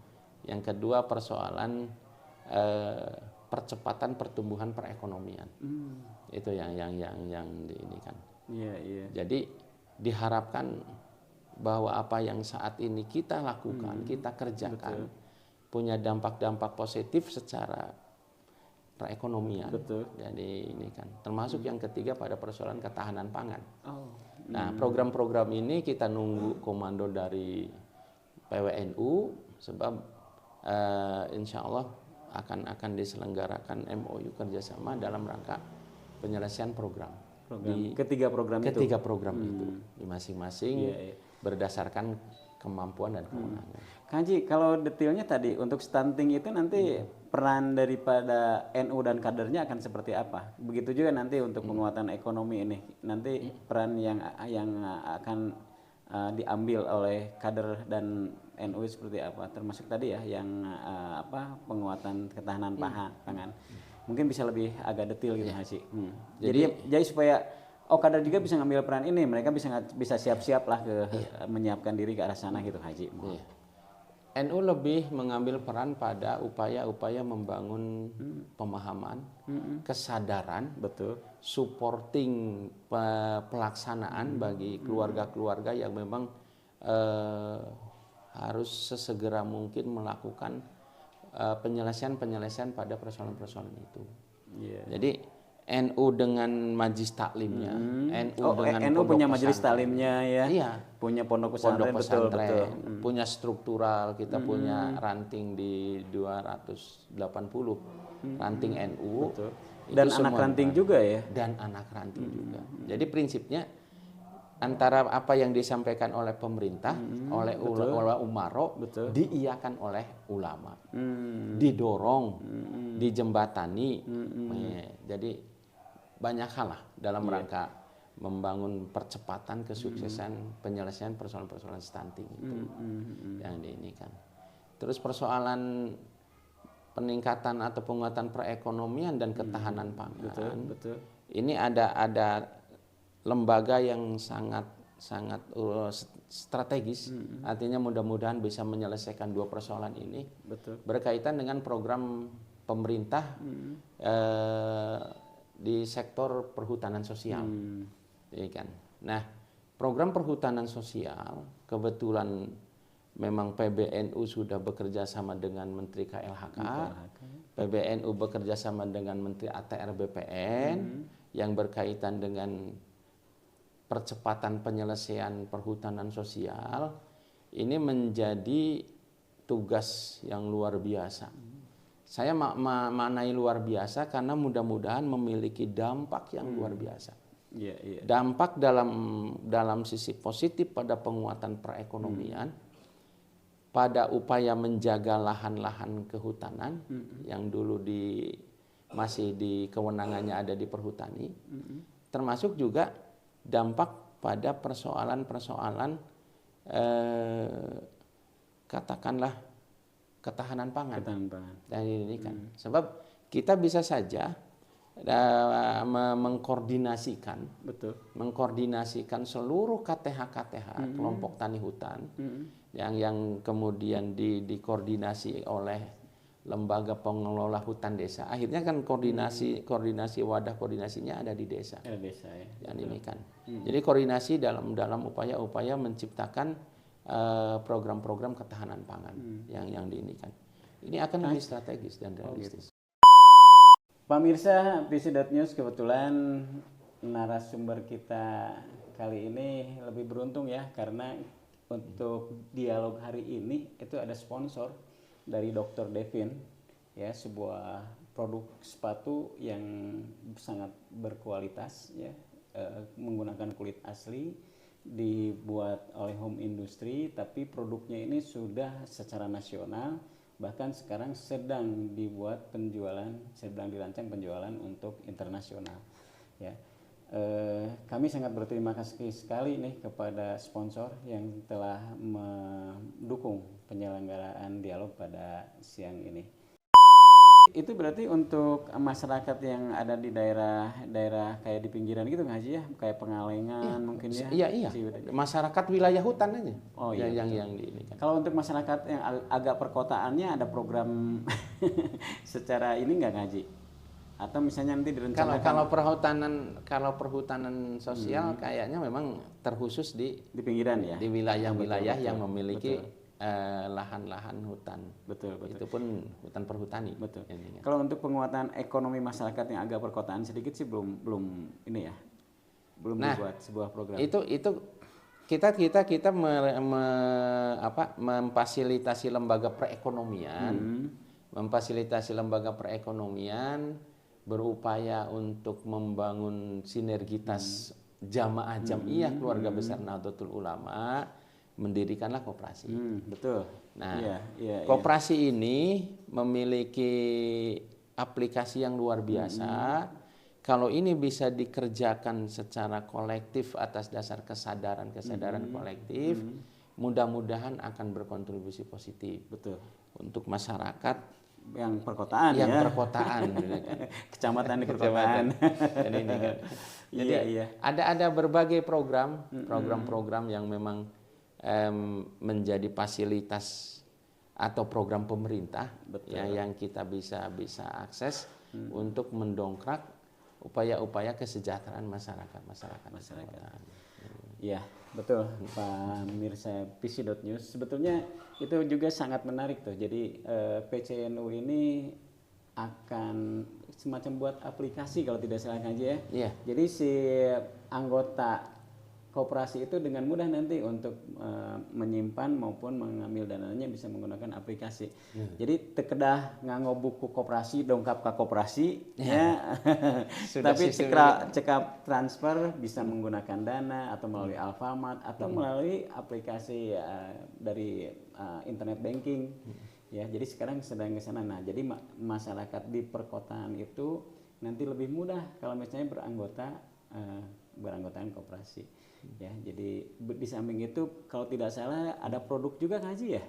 Yang kedua persoalan percepatan pertumbuhan perekonomian. Itu yang ini kan. Iya, iya. Jadi diharapkan bahwa apa yang saat ini kita lakukan, kita kerjakan, punya dampak-dampak positif secara perekonomian. Betul. Jadi ini kan termasuk yang ketiga pada persoalan ketahanan pangan. Oh. Nah, program-program ini kita nunggu komando dari PWNU sebab insya Allah akan diselenggarakan MOU kerjasama dalam rangka penyelesaian program. Ketiga program itu Di masing-masing berdasarkan kemampuan dan kewenangan. Kang Haji, kalau detailnya tadi untuk stunting itu nanti peran daripada NU dan kadernya akan seperti apa? Begitu juga nanti untuk penguatan ekonomi ini, nanti peran yang akan diambil oleh kader dan NU seperti apa? Termasuk tadi ya yang penguatan ketahanan pangan. Mungkin bisa lebih agak detail gitu Haji. Jadi supaya kader juga bisa ngambil peran ini, mereka bisa siap-siap lah menyiapkan diri ke arah sana gitu Haji. NU lebih mengambil peran pada upaya-upaya membangun pemahaman, kesadaran, supporting pelaksanaan bagi keluarga-keluarga yang memang harus sesegera mungkin melakukan penyelesaian pada persoalan-persoalan itu. Jadi NU dengan majlis taklimnya, NU punya majelis taklimnya ya, punya pondok pesantren, betul. Punya struktural, kita punya ranting di 280 ranting NU, dan anak ranting juga ya, juga. Jadi prinsipnya antara apa yang disampaikan oleh pemerintah, oleh umaro, diiyakan oleh ulama, didorong, dijembatani, jadi banyak hal lah dalam rangka membangun percepatan kesuksesan penyelesaian persoalan-persoalan stunting itu yang diinikan. Terus persoalan peningkatan atau penguatan perekonomian dan ketahanan pangan. Ini ada lembaga yang sangat strategis, artinya mudah-mudahan bisa menyelesaikan dua persoalan ini. Berkaitan dengan program pemerintah di sektor perhutanan sosial, ya kan. Nah, program perhutanan sosial kebetulan memang PBNU sudah bekerja sama dengan Menteri KLHK, PBNU bekerja sama dengan Menteri ATR BPN yang berkaitan dengan percepatan penyelesaian perhutanan sosial. Ini menjadi tugas yang luar biasa. Saya maknai luar biasa karena mudah-mudahan memiliki dampak yang luar biasa. Dampak dalam sisi positif pada penguatan perekonomian, pada upaya menjaga lahan-lahan kehutanan yang dulu masih di kewenangannya ada di perhutani, termasuk juga dampak pada persoalan-persoalan katakanlah ketahanan pangan. Dan ini kan sebab kita bisa saja mengkoordinasikan seluruh KTH kelompok tani hutan yang kemudian dikoordinasi oleh lembaga pengelola hutan desa. Akhirnya kan koordinasi wadah koordinasinya ada di desa. Dan ini kan. Jadi koordinasi dalam upaya-upaya menciptakan program-program ketahanan pangan yang diinikan. Ini akan lebih strategis dan realistis. Pemirsa PC.News, kebetulan narasumber kita kali ini lebih beruntung ya, karena untuk dialog hari ini itu ada sponsor dari Dr. Devin ya, sebuah produk sepatu yang sangat berkualitas ya, menggunakan kulit asli, dibuat oleh home industry, tapi produknya ini sudah secara nasional, bahkan sekarang sedang dirancang penjualan untuk internasional ya. Kami sangat berterima kasih sekali nih kepada sponsor yang telah mendukung penyelenggaraan dialog pada siang ini. Itu berarti untuk masyarakat yang ada di daerah-daerah kayak di pinggiran gitu nggak Haji ya? Kayak Pengalengan mungkin ya? Iya. Masyarakat wilayah hutan aja. Oh iya. Yang ini kan. Kalau untuk masyarakat yang agak perkotaannya ada program secara ini nggak Haji? Atau misalnya nanti direncanakan kalau perhutanan sosial kayaknya memang terkhusus di pinggiran ya? Di wilayah-wilayah yang memiliki lahan-lahan hutan. Betul. Itu pun hutan perhutani. Betul. Kalau untuk penguatan ekonomi masyarakat yang agak perkotaan sedikit sih belum ini ya. Belum dibuat sebuah program. Itu kita memfasilitasi lembaga perekonomian. Memfasilitasi lembaga perekonomian berupaya untuk membangun sinergitas jamaah jamiyah keluarga besar Nahdlatul Ulama. Mendirikanlah koperasi. Betul. Nah, koperasi ini memiliki aplikasi yang luar biasa. Kalau ini bisa dikerjakan secara kolektif atas dasar kesadaran kolektif, mudah-mudahan akan berkontribusi positif. Betul. Untuk masyarakat yang perkotaan perkotaan kecamatan di perkotaan. Jadi ada berbagai program yang memang menjadi fasilitas atau program pemerintah yang kita bisa akses untuk mendongkrak upaya-upaya kesejahteraan masyarakat. Ya, betul Pak Mirsa PC.news. Sebetulnya itu juga sangat menarik tuh. Jadi PCNU ini akan semacam buat aplikasi kalau tidak salah aja ya. Jadi si anggota koperasi itu dengan mudah nanti untuk menyimpan maupun mengambil dananya bisa menggunakan aplikasi. Jadi tekedah nganggo buku koperasi dongkap ke koperasi ya. Tapi cekap transfer bisa menggunakan dana atau melalui Alfamart atau melalui aplikasi dari internet banking. Ya, jadi sekarang sedang ke sana. Nah, jadi masyarakat di perkotaan itu nanti lebih mudah kalau misalnya beranggotaan koperasi. Ya, jadi di samping itu kalau tidak salah ada produk juga kan Haji ya?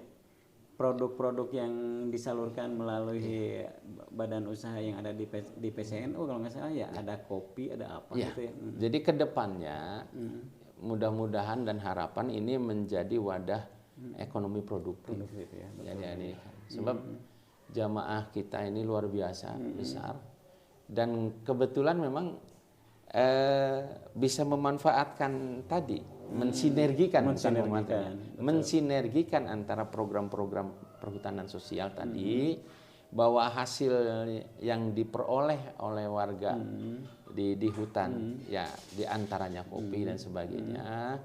Produk-produk yang disalurkan melalui badan usaha yang ada di PCNU kalau nggak salah ya, ada kopi, ada apa gitu ya. Jadi kedepannya mudah-mudahan dan harapan ini menjadi wadah ekonomi produktif. Ya, Jadi sebab jamaah kita ini luar biasa besar dan kebetulan memang bisa memanfaatkan tadi mensinergikan antara program-program perhutanan sosial tadi bahwa hasil yang diperoleh oleh warga di hutan ya diantaranya kopi dan sebagainya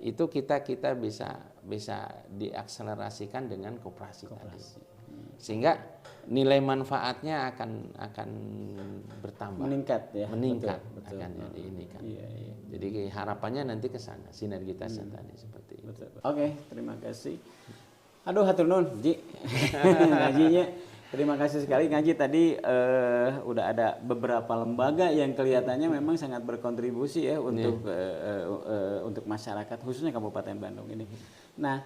itu kita bisa diakselerasikan dengan koperasi. Tadi sehingga nilai manfaatnya akan bertambah, meningkat betul. Akan jadi ini kan. Jadi harapannya nanti ke sana sinergitasnya tadi seperti itu. Oke, terima kasih. Aduh hatur nuhun Ji. Ngajinya terima kasih sekali Ngaji tadi udah ada beberapa lembaga yang kelihatannya memang sangat berkontribusi ya untuk masyarakat khususnya Kabupaten Bandung ini. Nah,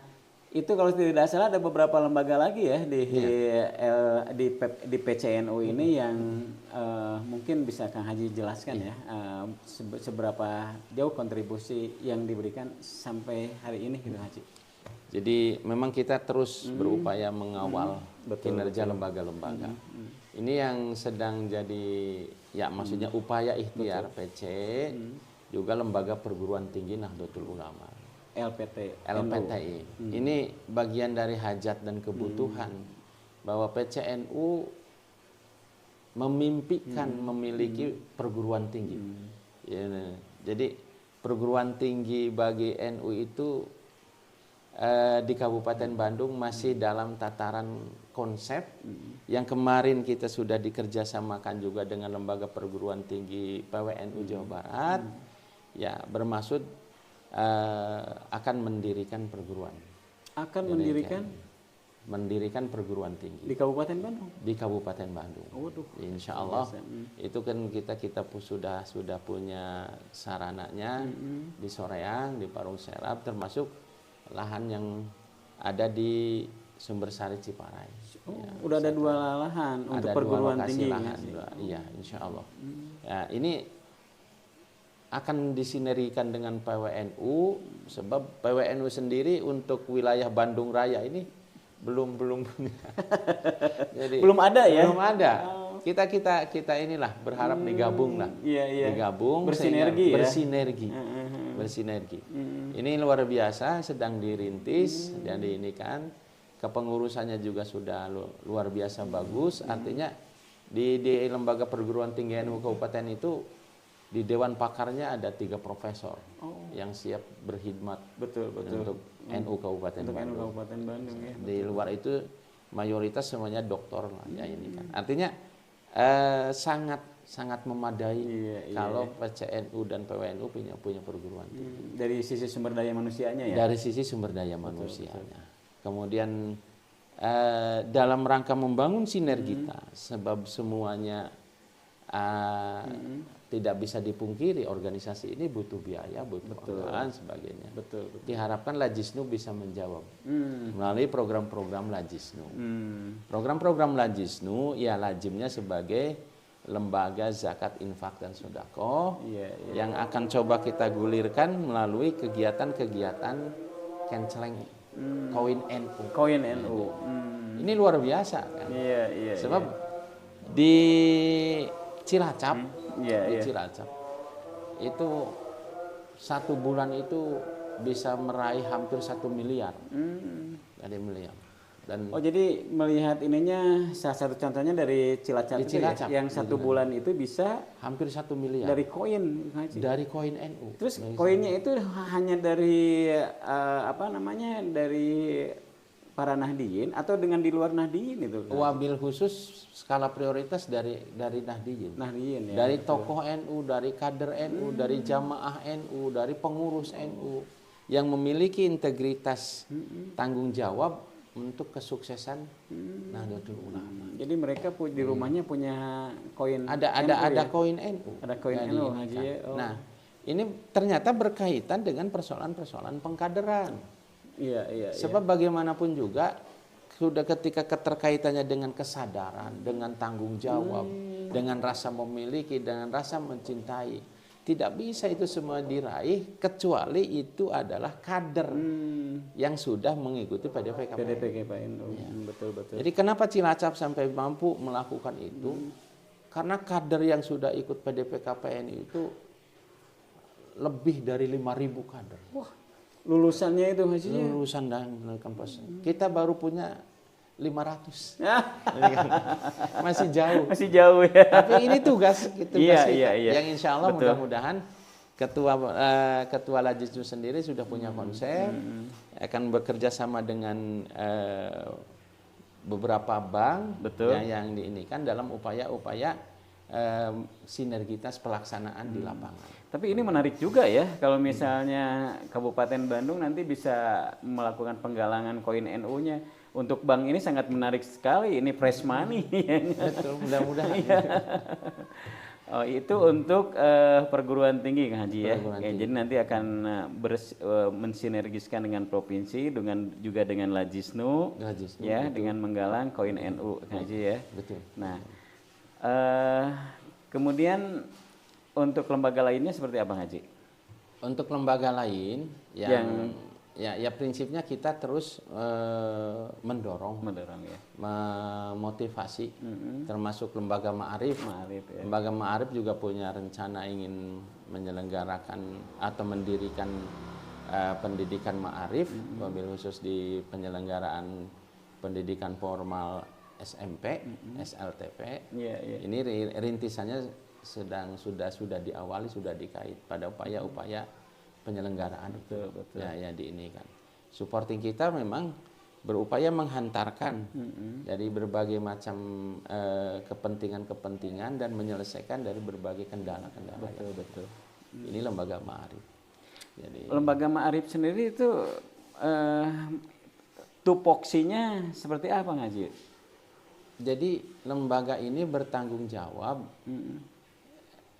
itu kalau tidak salah ada beberapa lembaga lagi ya di PCNU ini yang mungkin bisa Kang Haji jelaskan ya seberapa jauh kontribusi yang diberikan sampai hari ini gitu Haji. Jadi memang kita terus berupaya mengawal kinerja lembaga-lembaga. Ini yang sedang jadi maksudnya upaya ikhtiar PC juga lembaga perguruan tinggi Nahdlatul Ulama. LPTI. Ini bagian dari hajat dan kebutuhan bahwa PCNU memimpikan memiliki perguruan tinggi. Jadi perguruan tinggi bagi NU itu di Kabupaten Bandung masih dalam tataran konsep yang kemarin kita sudah dikerjasamakan juga dengan lembaga perguruan tinggi PWNU Jawa Barat bermaksud akan mendirikan perguruan. Mendirikan perguruan tinggi di Kabupaten Bandung. Di Kabupaten Bandung. Insya Allah itu kan kita sudah punya sarananya di Soreang, di Parung Serap, termasuk lahan yang ada di Sumber Sari Ciparai. Ya, Udah ada 2 lahan untuk ada perguruan 2 lokasi tinggi. lahan. Iya, insya Allah. Ya, ini akan disinergikan dengan PWNU, sebab PWNU sendiri untuk wilayah Bandung Raya ini belum punya. Jadi Belum ada ya? Belum ada. Kita inilah berharap digabung lah. Iya. Digabung Bersinergi ya? Bersinergi. Ini luar biasa, sedang dirintis dan diinikan. Kepengurusannya juga sudah luar biasa bagus. Artinya di lembaga perguruan tinggi NU Kabupaten itu di Dewan Pakarnya ada 3 profesor yang siap berkhidmat Betul. untuk NU Kabupaten Untuk Bandung. NU Kabupaten Bandung ya. Di luar itu mayoritas semuanya doktor lah ya ini kan. Artinya sangat memadai kalau PCNU dan PWNU punya perguruan tinggi. Dari sisi sumber daya manusianya ya. Dari sisi sumber daya manusianya. Kemudian dalam rangka membangun sinergitas, sebab semuanya tidak bisa dipungkiri organisasi ini butuh biaya, butuh anggaran sebagainya. Betul. Diharapkan Lajisnu bisa menjawab melalui program-program Lajisnu. Program-program Lajisnu ya lazimnya sebagai lembaga zakat, infak dan sedekah yang akan coba kita gulirkan melalui kegiatan-kegiatan kenceleng koin NU. Koin NU. Ini luar biasa kan. Iya. Sebab di Cilacap, Cilacap itu 1 bulan itu bisa meraih hampir 1 miliar. Dari miliar. Dan jadi melihat ininya salah satu contohnya dari Cilacap, di Cilacap yang 1 bulan itu bisa hampir 1 miliar dari koin. Dari koin NU. Terus koinnya itu hanya dari dari para Nahdiyin atau dengan di luar Nahdiyin itu? Wabil khusus skala prioritas dari Nahdiyin. Nahdiyin ya. Dari tokoh NU, dari kader NU, dari jamaah NU, dari pengurus NU yang memiliki integritas tanggung jawab untuk kesuksesan Nahdlatul Ulama. Jadi mereka di rumahnya punya koin. Ada koin NU. Ada koin NU Haji ya. Nah, ini ternyata berkaitan dengan persoalan-persoalan pengkaderan. Iya. Sebab bagaimanapun juga sudah ketika keterkaitannya dengan kesadaran, dengan tanggung jawab, dengan rasa memiliki, dengan rasa mencintai, tidak bisa itu semua diraih kecuali itu adalah kader yang sudah mengikuti PDPKPN. Betul. Jadi kenapa Cilacap sampai mampu melakukan itu? Karena kader yang sudah ikut PDPKPN itu lebih dari 5.000 kader. Wah. Lulusannya itu hasilnya? Lulusan dan kampus. Kita baru punya 500. Masih jauh. Masih jauh ya. Tapi ini tugas iya. yang insya Allah mudah-mudahan Ketua Lajisnu sendiri sudah punya konsep, akan bekerja sama dengan beberapa bank yang diinikan dalam upaya-upaya sinergitas pelaksanaan di lapangan. Tapi ini menarik juga ya, kalau misalnya Kabupaten Bandung nanti bisa melakukan penggalangan koin NU-nya. Untuk bank ini sangat menarik sekali, ini fresh money. Betul, mudah-mudahan. Itu untuk perguruan tinggi Kang Haji ya. Jadi nanti akan mensinergiskan dengan provinsi, juga dengan Lajisnu ya, betul. Dengan menggalang koin NU Kang Haji ya. Betul. Nah, kemudian untuk lembaga lainnya seperti apa Haji? Untuk lembaga lain yang prinsipnya kita terus mendorong ya, memotivasi, termasuk lembaga Ma'arif. Ya. Lembaga Ma'arif juga punya rencana ingin menyelenggarakan atau mendirikan pendidikan Ma'arif, wabil khusus di penyelenggaraan pendidikan formal SMP, SLTP. Ini rintisannya sudah diawali, sudah dikait pada upaya-upaya penyelenggaraan. Betul. Ya diinikan. Supporting kita memang berupaya menghantarkan dari berbagai macam kepentingan-kepentingan dan menyelesaikan dari berbagai kendala-kendala. Betul. Ini lembaga Ma'arif. Jadi lembaga Ma'arif sendiri itu tupoksinya seperti apa Ngaji? Jadi lembaga ini bertanggung jawab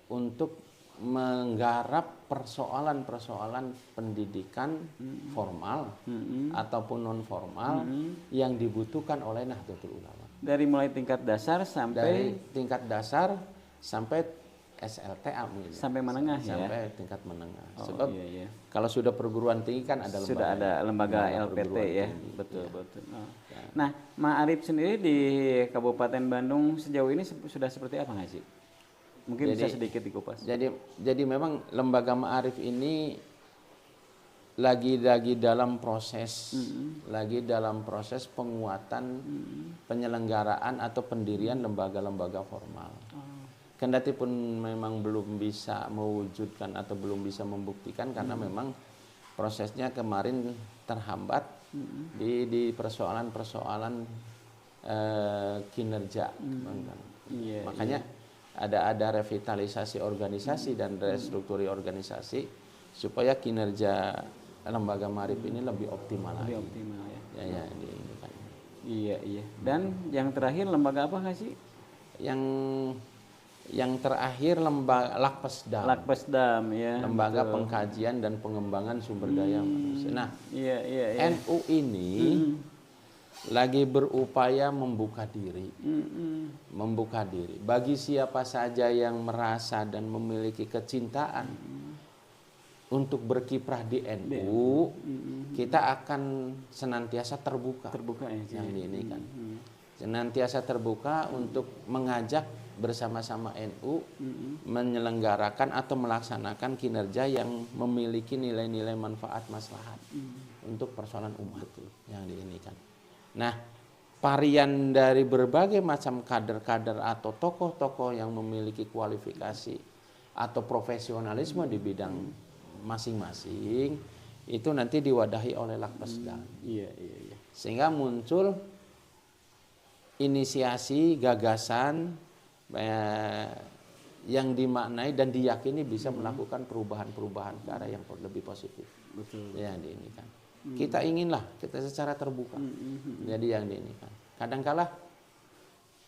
untuk menggarap persoalan-persoalan pendidikan formal ataupun non formal yang dibutuhkan oleh Nahdlatul Ulama. Dari mulai tingkat dasar sampai Dari tingkat dasar sampai SLTA mungkin. Sampai menengah ya. Sampai tingkat menengah. Oh, Sebab iya. kalau sudah perguruan tinggi kan ada lembaga. Sudah ada lembaga LPT ya. Tinggi. Betul. Oh. Nah, Ma'arif sendiri di Kabupaten Bandung sejauh ini sudah seperti apa nggak sih? Mungkin bisa sedikit dikupas. Jadi memang lembaga Ma'arif ini lagi dalam proses penguatan penyelenggaraan atau pendirian lembaga-lembaga formal. Kendati pun memang belum bisa mewujudkan atau belum bisa membuktikan karena memang prosesnya kemarin terhambat di persoalan-persoalan kinerja. Makanya ada revitalisasi organisasi dan restrukturasi organisasi supaya kinerja lembaga Ma'arif ini lebih optimal lagi. Ya. Iya. Dan yang terakhir lembaga apa nggak sih? Yang terakhir lembaga Lakpesdam ya. Lembaga Pengkajian dan Pengembangan Sumber Daya Manusia. Nah, iya. NU ini lagi berupaya membuka diri. Bagi siapa saja yang merasa dan memiliki kecintaan untuk berkiprah di NU, kita akan senantiasa terbuka ya, yang ini kan. Senantiasa terbuka untuk mengajak bersama-sama NU menyelenggarakan atau melaksanakan kinerja yang memiliki nilai-nilai manfaat maslahat untuk persoalan umat yang diinikan. Nah, varian dari berbagai macam kader-kader atau tokoh-tokoh yang memiliki kualifikasi atau profesionalisme di bidang masing-masing itu nanti diwadahi oleh Lakpesdam. Iya. Sehingga muncul inisiasi gagasan yang dimaknai dan diyakini bisa melakukan perubahan-perubahan ke arah yang lebih positif. Betul. Yang diinikan. Kita inginlah kita secara terbuka. Jadi yang diinikan. Kadangkala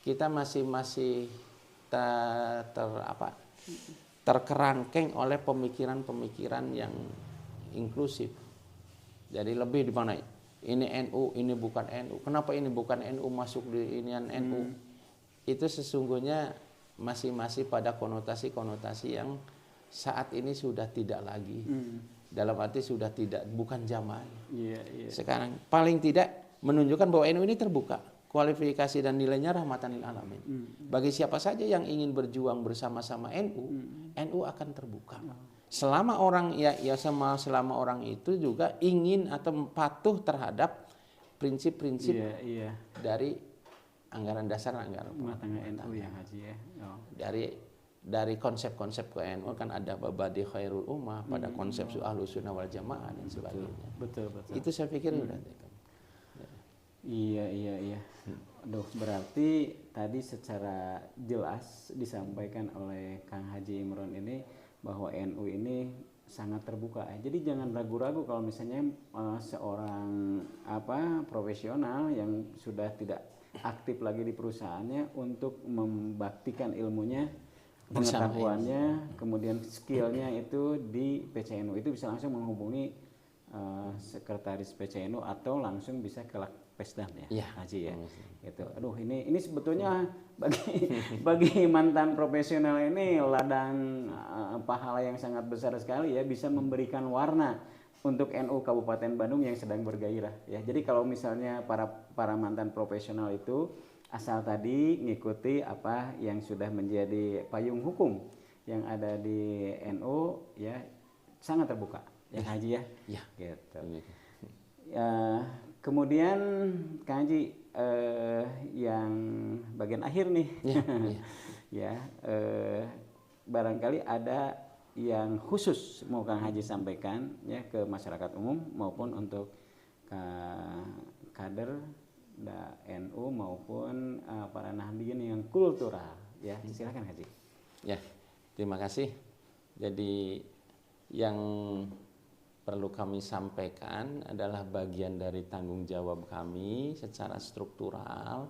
kita masih terkerangkeng oleh pemikiran-pemikiran yang inklusif. Jadi lebih di mana ini NU, ini bukan NU. Kenapa ini bukan NU masuk di inian NU? Itu sesungguhnya masih pada konotasi-konotasi yang saat ini sudah tidak lagi. Dalam arti sudah bukan zamannya. Iya. Sekarang paling tidak menunjukkan bahwa NU ini terbuka. Kualifikasi dan nilainya rahmatan lil alamin. Bagi siapa saja yang ingin berjuang bersama-sama NU akan terbuka. Selama orang selama orang itu juga ingin atau patuh terhadap prinsip-prinsip dari anggaran dasar anggaran rumah tangga NU ya Haji ya. Dari konsep-konsep ke NU kan ada babadi khairul ummah pada konsep Ahlus Sunnah wal Jamaah dan sebagainya. Betul. Itu saya pikir sudah. Iya. Aduh, berarti tadi secara jelas disampaikan oleh Kang Haji Imron ini bahwa NU ini sangat terbuka. Jadi jangan ragu-ragu kalau misalnya seorang profesional yang sudah tidak aktif lagi di perusahaannya untuk membaktikan ilmunya, pengetahuannya, kemudian skillnya itu di PCNU, itu bisa langsung menghubungi sekretaris PCNU atau langsung bisa ke Lakpesdam ya, Haji ya. Gitu. Aduh, ini sebetulnya bagi mantan profesional ini ladang pahala yang sangat besar sekali ya, bisa memberikan warna untuk NU Kabupaten Bandung yang sedang bergairah ya. Jadi kalau misalnya para mantan profesional itu asal tadi ngikuti apa yang sudah menjadi payung hukum yang ada di NU ya, sangat terbuka ya Haji ya. Gitu. Kemudian Kang Haji yang bagian akhir nih barangkali ada yang khusus mau Kang Haji sampaikan ya ke masyarakat umum maupun untuk kader NU maupun para nahdliyin yang kultural ya. Silakan Haji. Ya, terima kasih. Jadi yang perlu kami sampaikan adalah bagian dari tanggung jawab kami secara struktural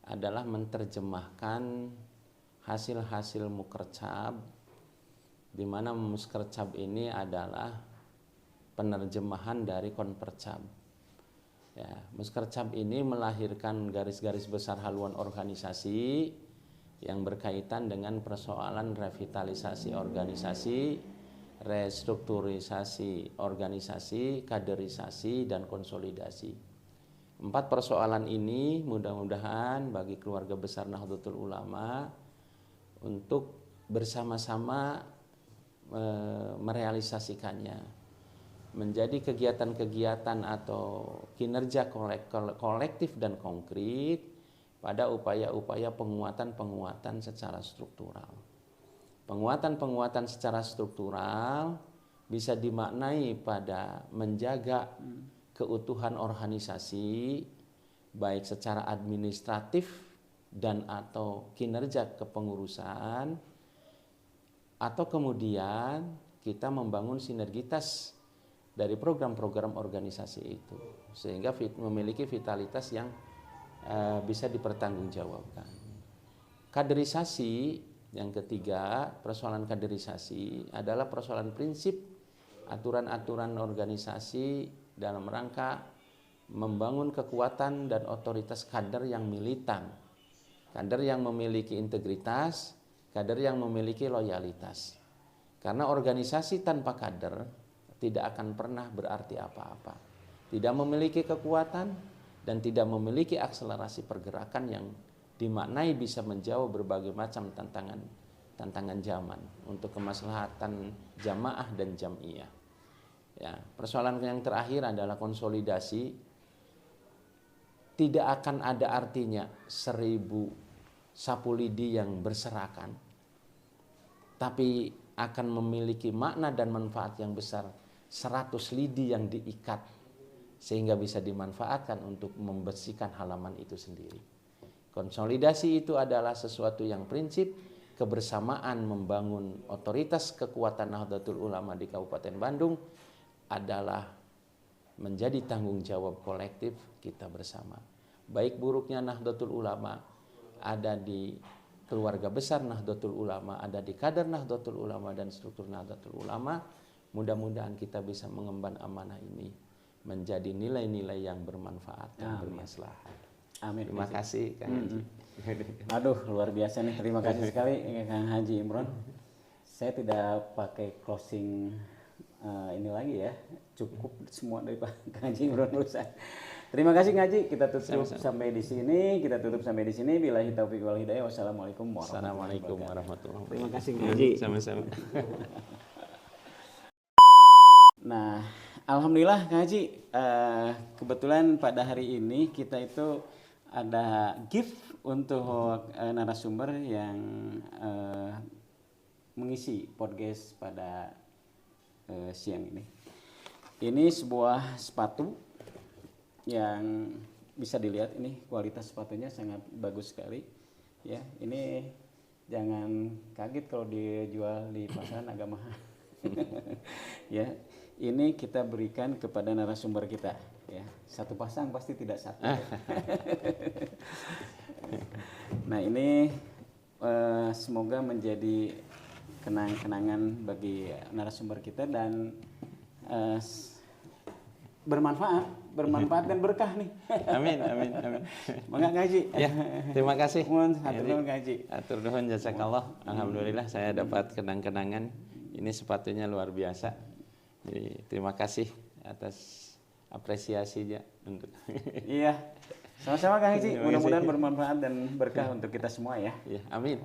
adalah menerjemahkan hasil-hasil mukercab di mana Muskercap ini adalah penerjemahan dari Konpercap. Ya, Muskercap ini melahirkan garis-garis besar haluan organisasi yang berkaitan dengan persoalan revitalisasi organisasi, restrukturisasi organisasi, kaderisasi, dan konsolidasi. 4 persoalan ini mudah-mudahan bagi keluarga besar Nahdlatul Ulama untuk bersama-sama merealisasikannya menjadi kegiatan-kegiatan atau kinerja kolektif dan konkret pada upaya-upaya penguatan secara struktural. Penguatan secara struktural bisa dimaknai pada menjaga keutuhan organisasi baik secara administratif dan atau kinerja kepengurusan, atau kemudian kita membangun sinergitas dari program-program organisasi itu sehingga memiliki vitalitas yang bisa dipertanggungjawabkan. Kaderisasi yang ketiga, persoalan kaderisasi adalah persoalan prinsip aturan-aturan organisasi dalam rangka membangun kekuatan dan otoritas kader yang militan, kader yang memiliki integritas, kader yang memiliki loyalitas. Karena organisasi tanpa kader tidak akan pernah berarti apa-apa. Tidak memiliki kekuatan dan tidak memiliki akselerasi pergerakan yang dimaknai bisa menjawab berbagai macam tantangan zaman untuk kemaslahatan jamaah dan jam'iyah. Ya, persoalan yang terakhir adalah konsolidasi. Tidak akan ada artinya 1000 sapu lidi yang berserakan, tapi akan memiliki makna dan manfaat yang besar 100 lidi yang diikat sehingga bisa dimanfaatkan untuk membersihkan halaman itu sendiri. Konsolidasi itu adalah sesuatu yang prinsip kebersamaan membangun otoritas kekuatan Nahdlatul Ulama di Kabupaten Bandung adalah menjadi tanggung jawab kolektif kita bersama. Baik buruknya Nahdlatul Ulama ada di keluarga besar Nahdlatul Ulama, ada di kader Nahdlatul Ulama dan struktur Nahdlatul Ulama. Mudah-mudahan kita bisa mengemban amanah ini menjadi nilai-nilai yang bermanfaat dan bermaslahat. Amin. Terima kasih Kang Haji. Aduh, luar biasa nih. Terima kasih sekali Kang Haji Imron. Saya tidak pakai closing ini lagi ya. Cukup semua dari Kang Haji Imron urusan. Terima kasih Ngaji, kita tutup sampai di sini. Billahi taufiq wal hidayah. Wassalamualaikum warahmatullahi wabarakatuh. Terima kasih Ngaji. Sama-sama. Nah, alhamdulillah Kang Haji, kebetulan pada hari ini kita itu ada gift untuk narasumber yang mengisi podcast pada siang ini. Ini sebuah sepatu yang bisa dilihat, ini kualitas sepatunya sangat bagus sekali ya. Ini jangan kaget kalau dijual di pasaran agak mahal. Ya, ini kita berikan kepada narasumber kita ya. Satu pasang pasti tidak satu. Nah, ini semoga menjadi kenang-kenangan bagi narasumber kita dan bermanfaat dan berkah nih. Amin. Semangat Ngaji. Ya, terima kasih. Hatur nuhun Ngaji. Hatur nuhun jazakallah. Alhamdulillah saya dapat kenang-kenangan. Ini sepatunya luar biasa. Jadi terima kasih atas apresiasinya untuk. Iya. Sama-sama Kang Haji. Mudah-mudahan bermanfaat dan berkah untuk kita semua ya. Ya, amin.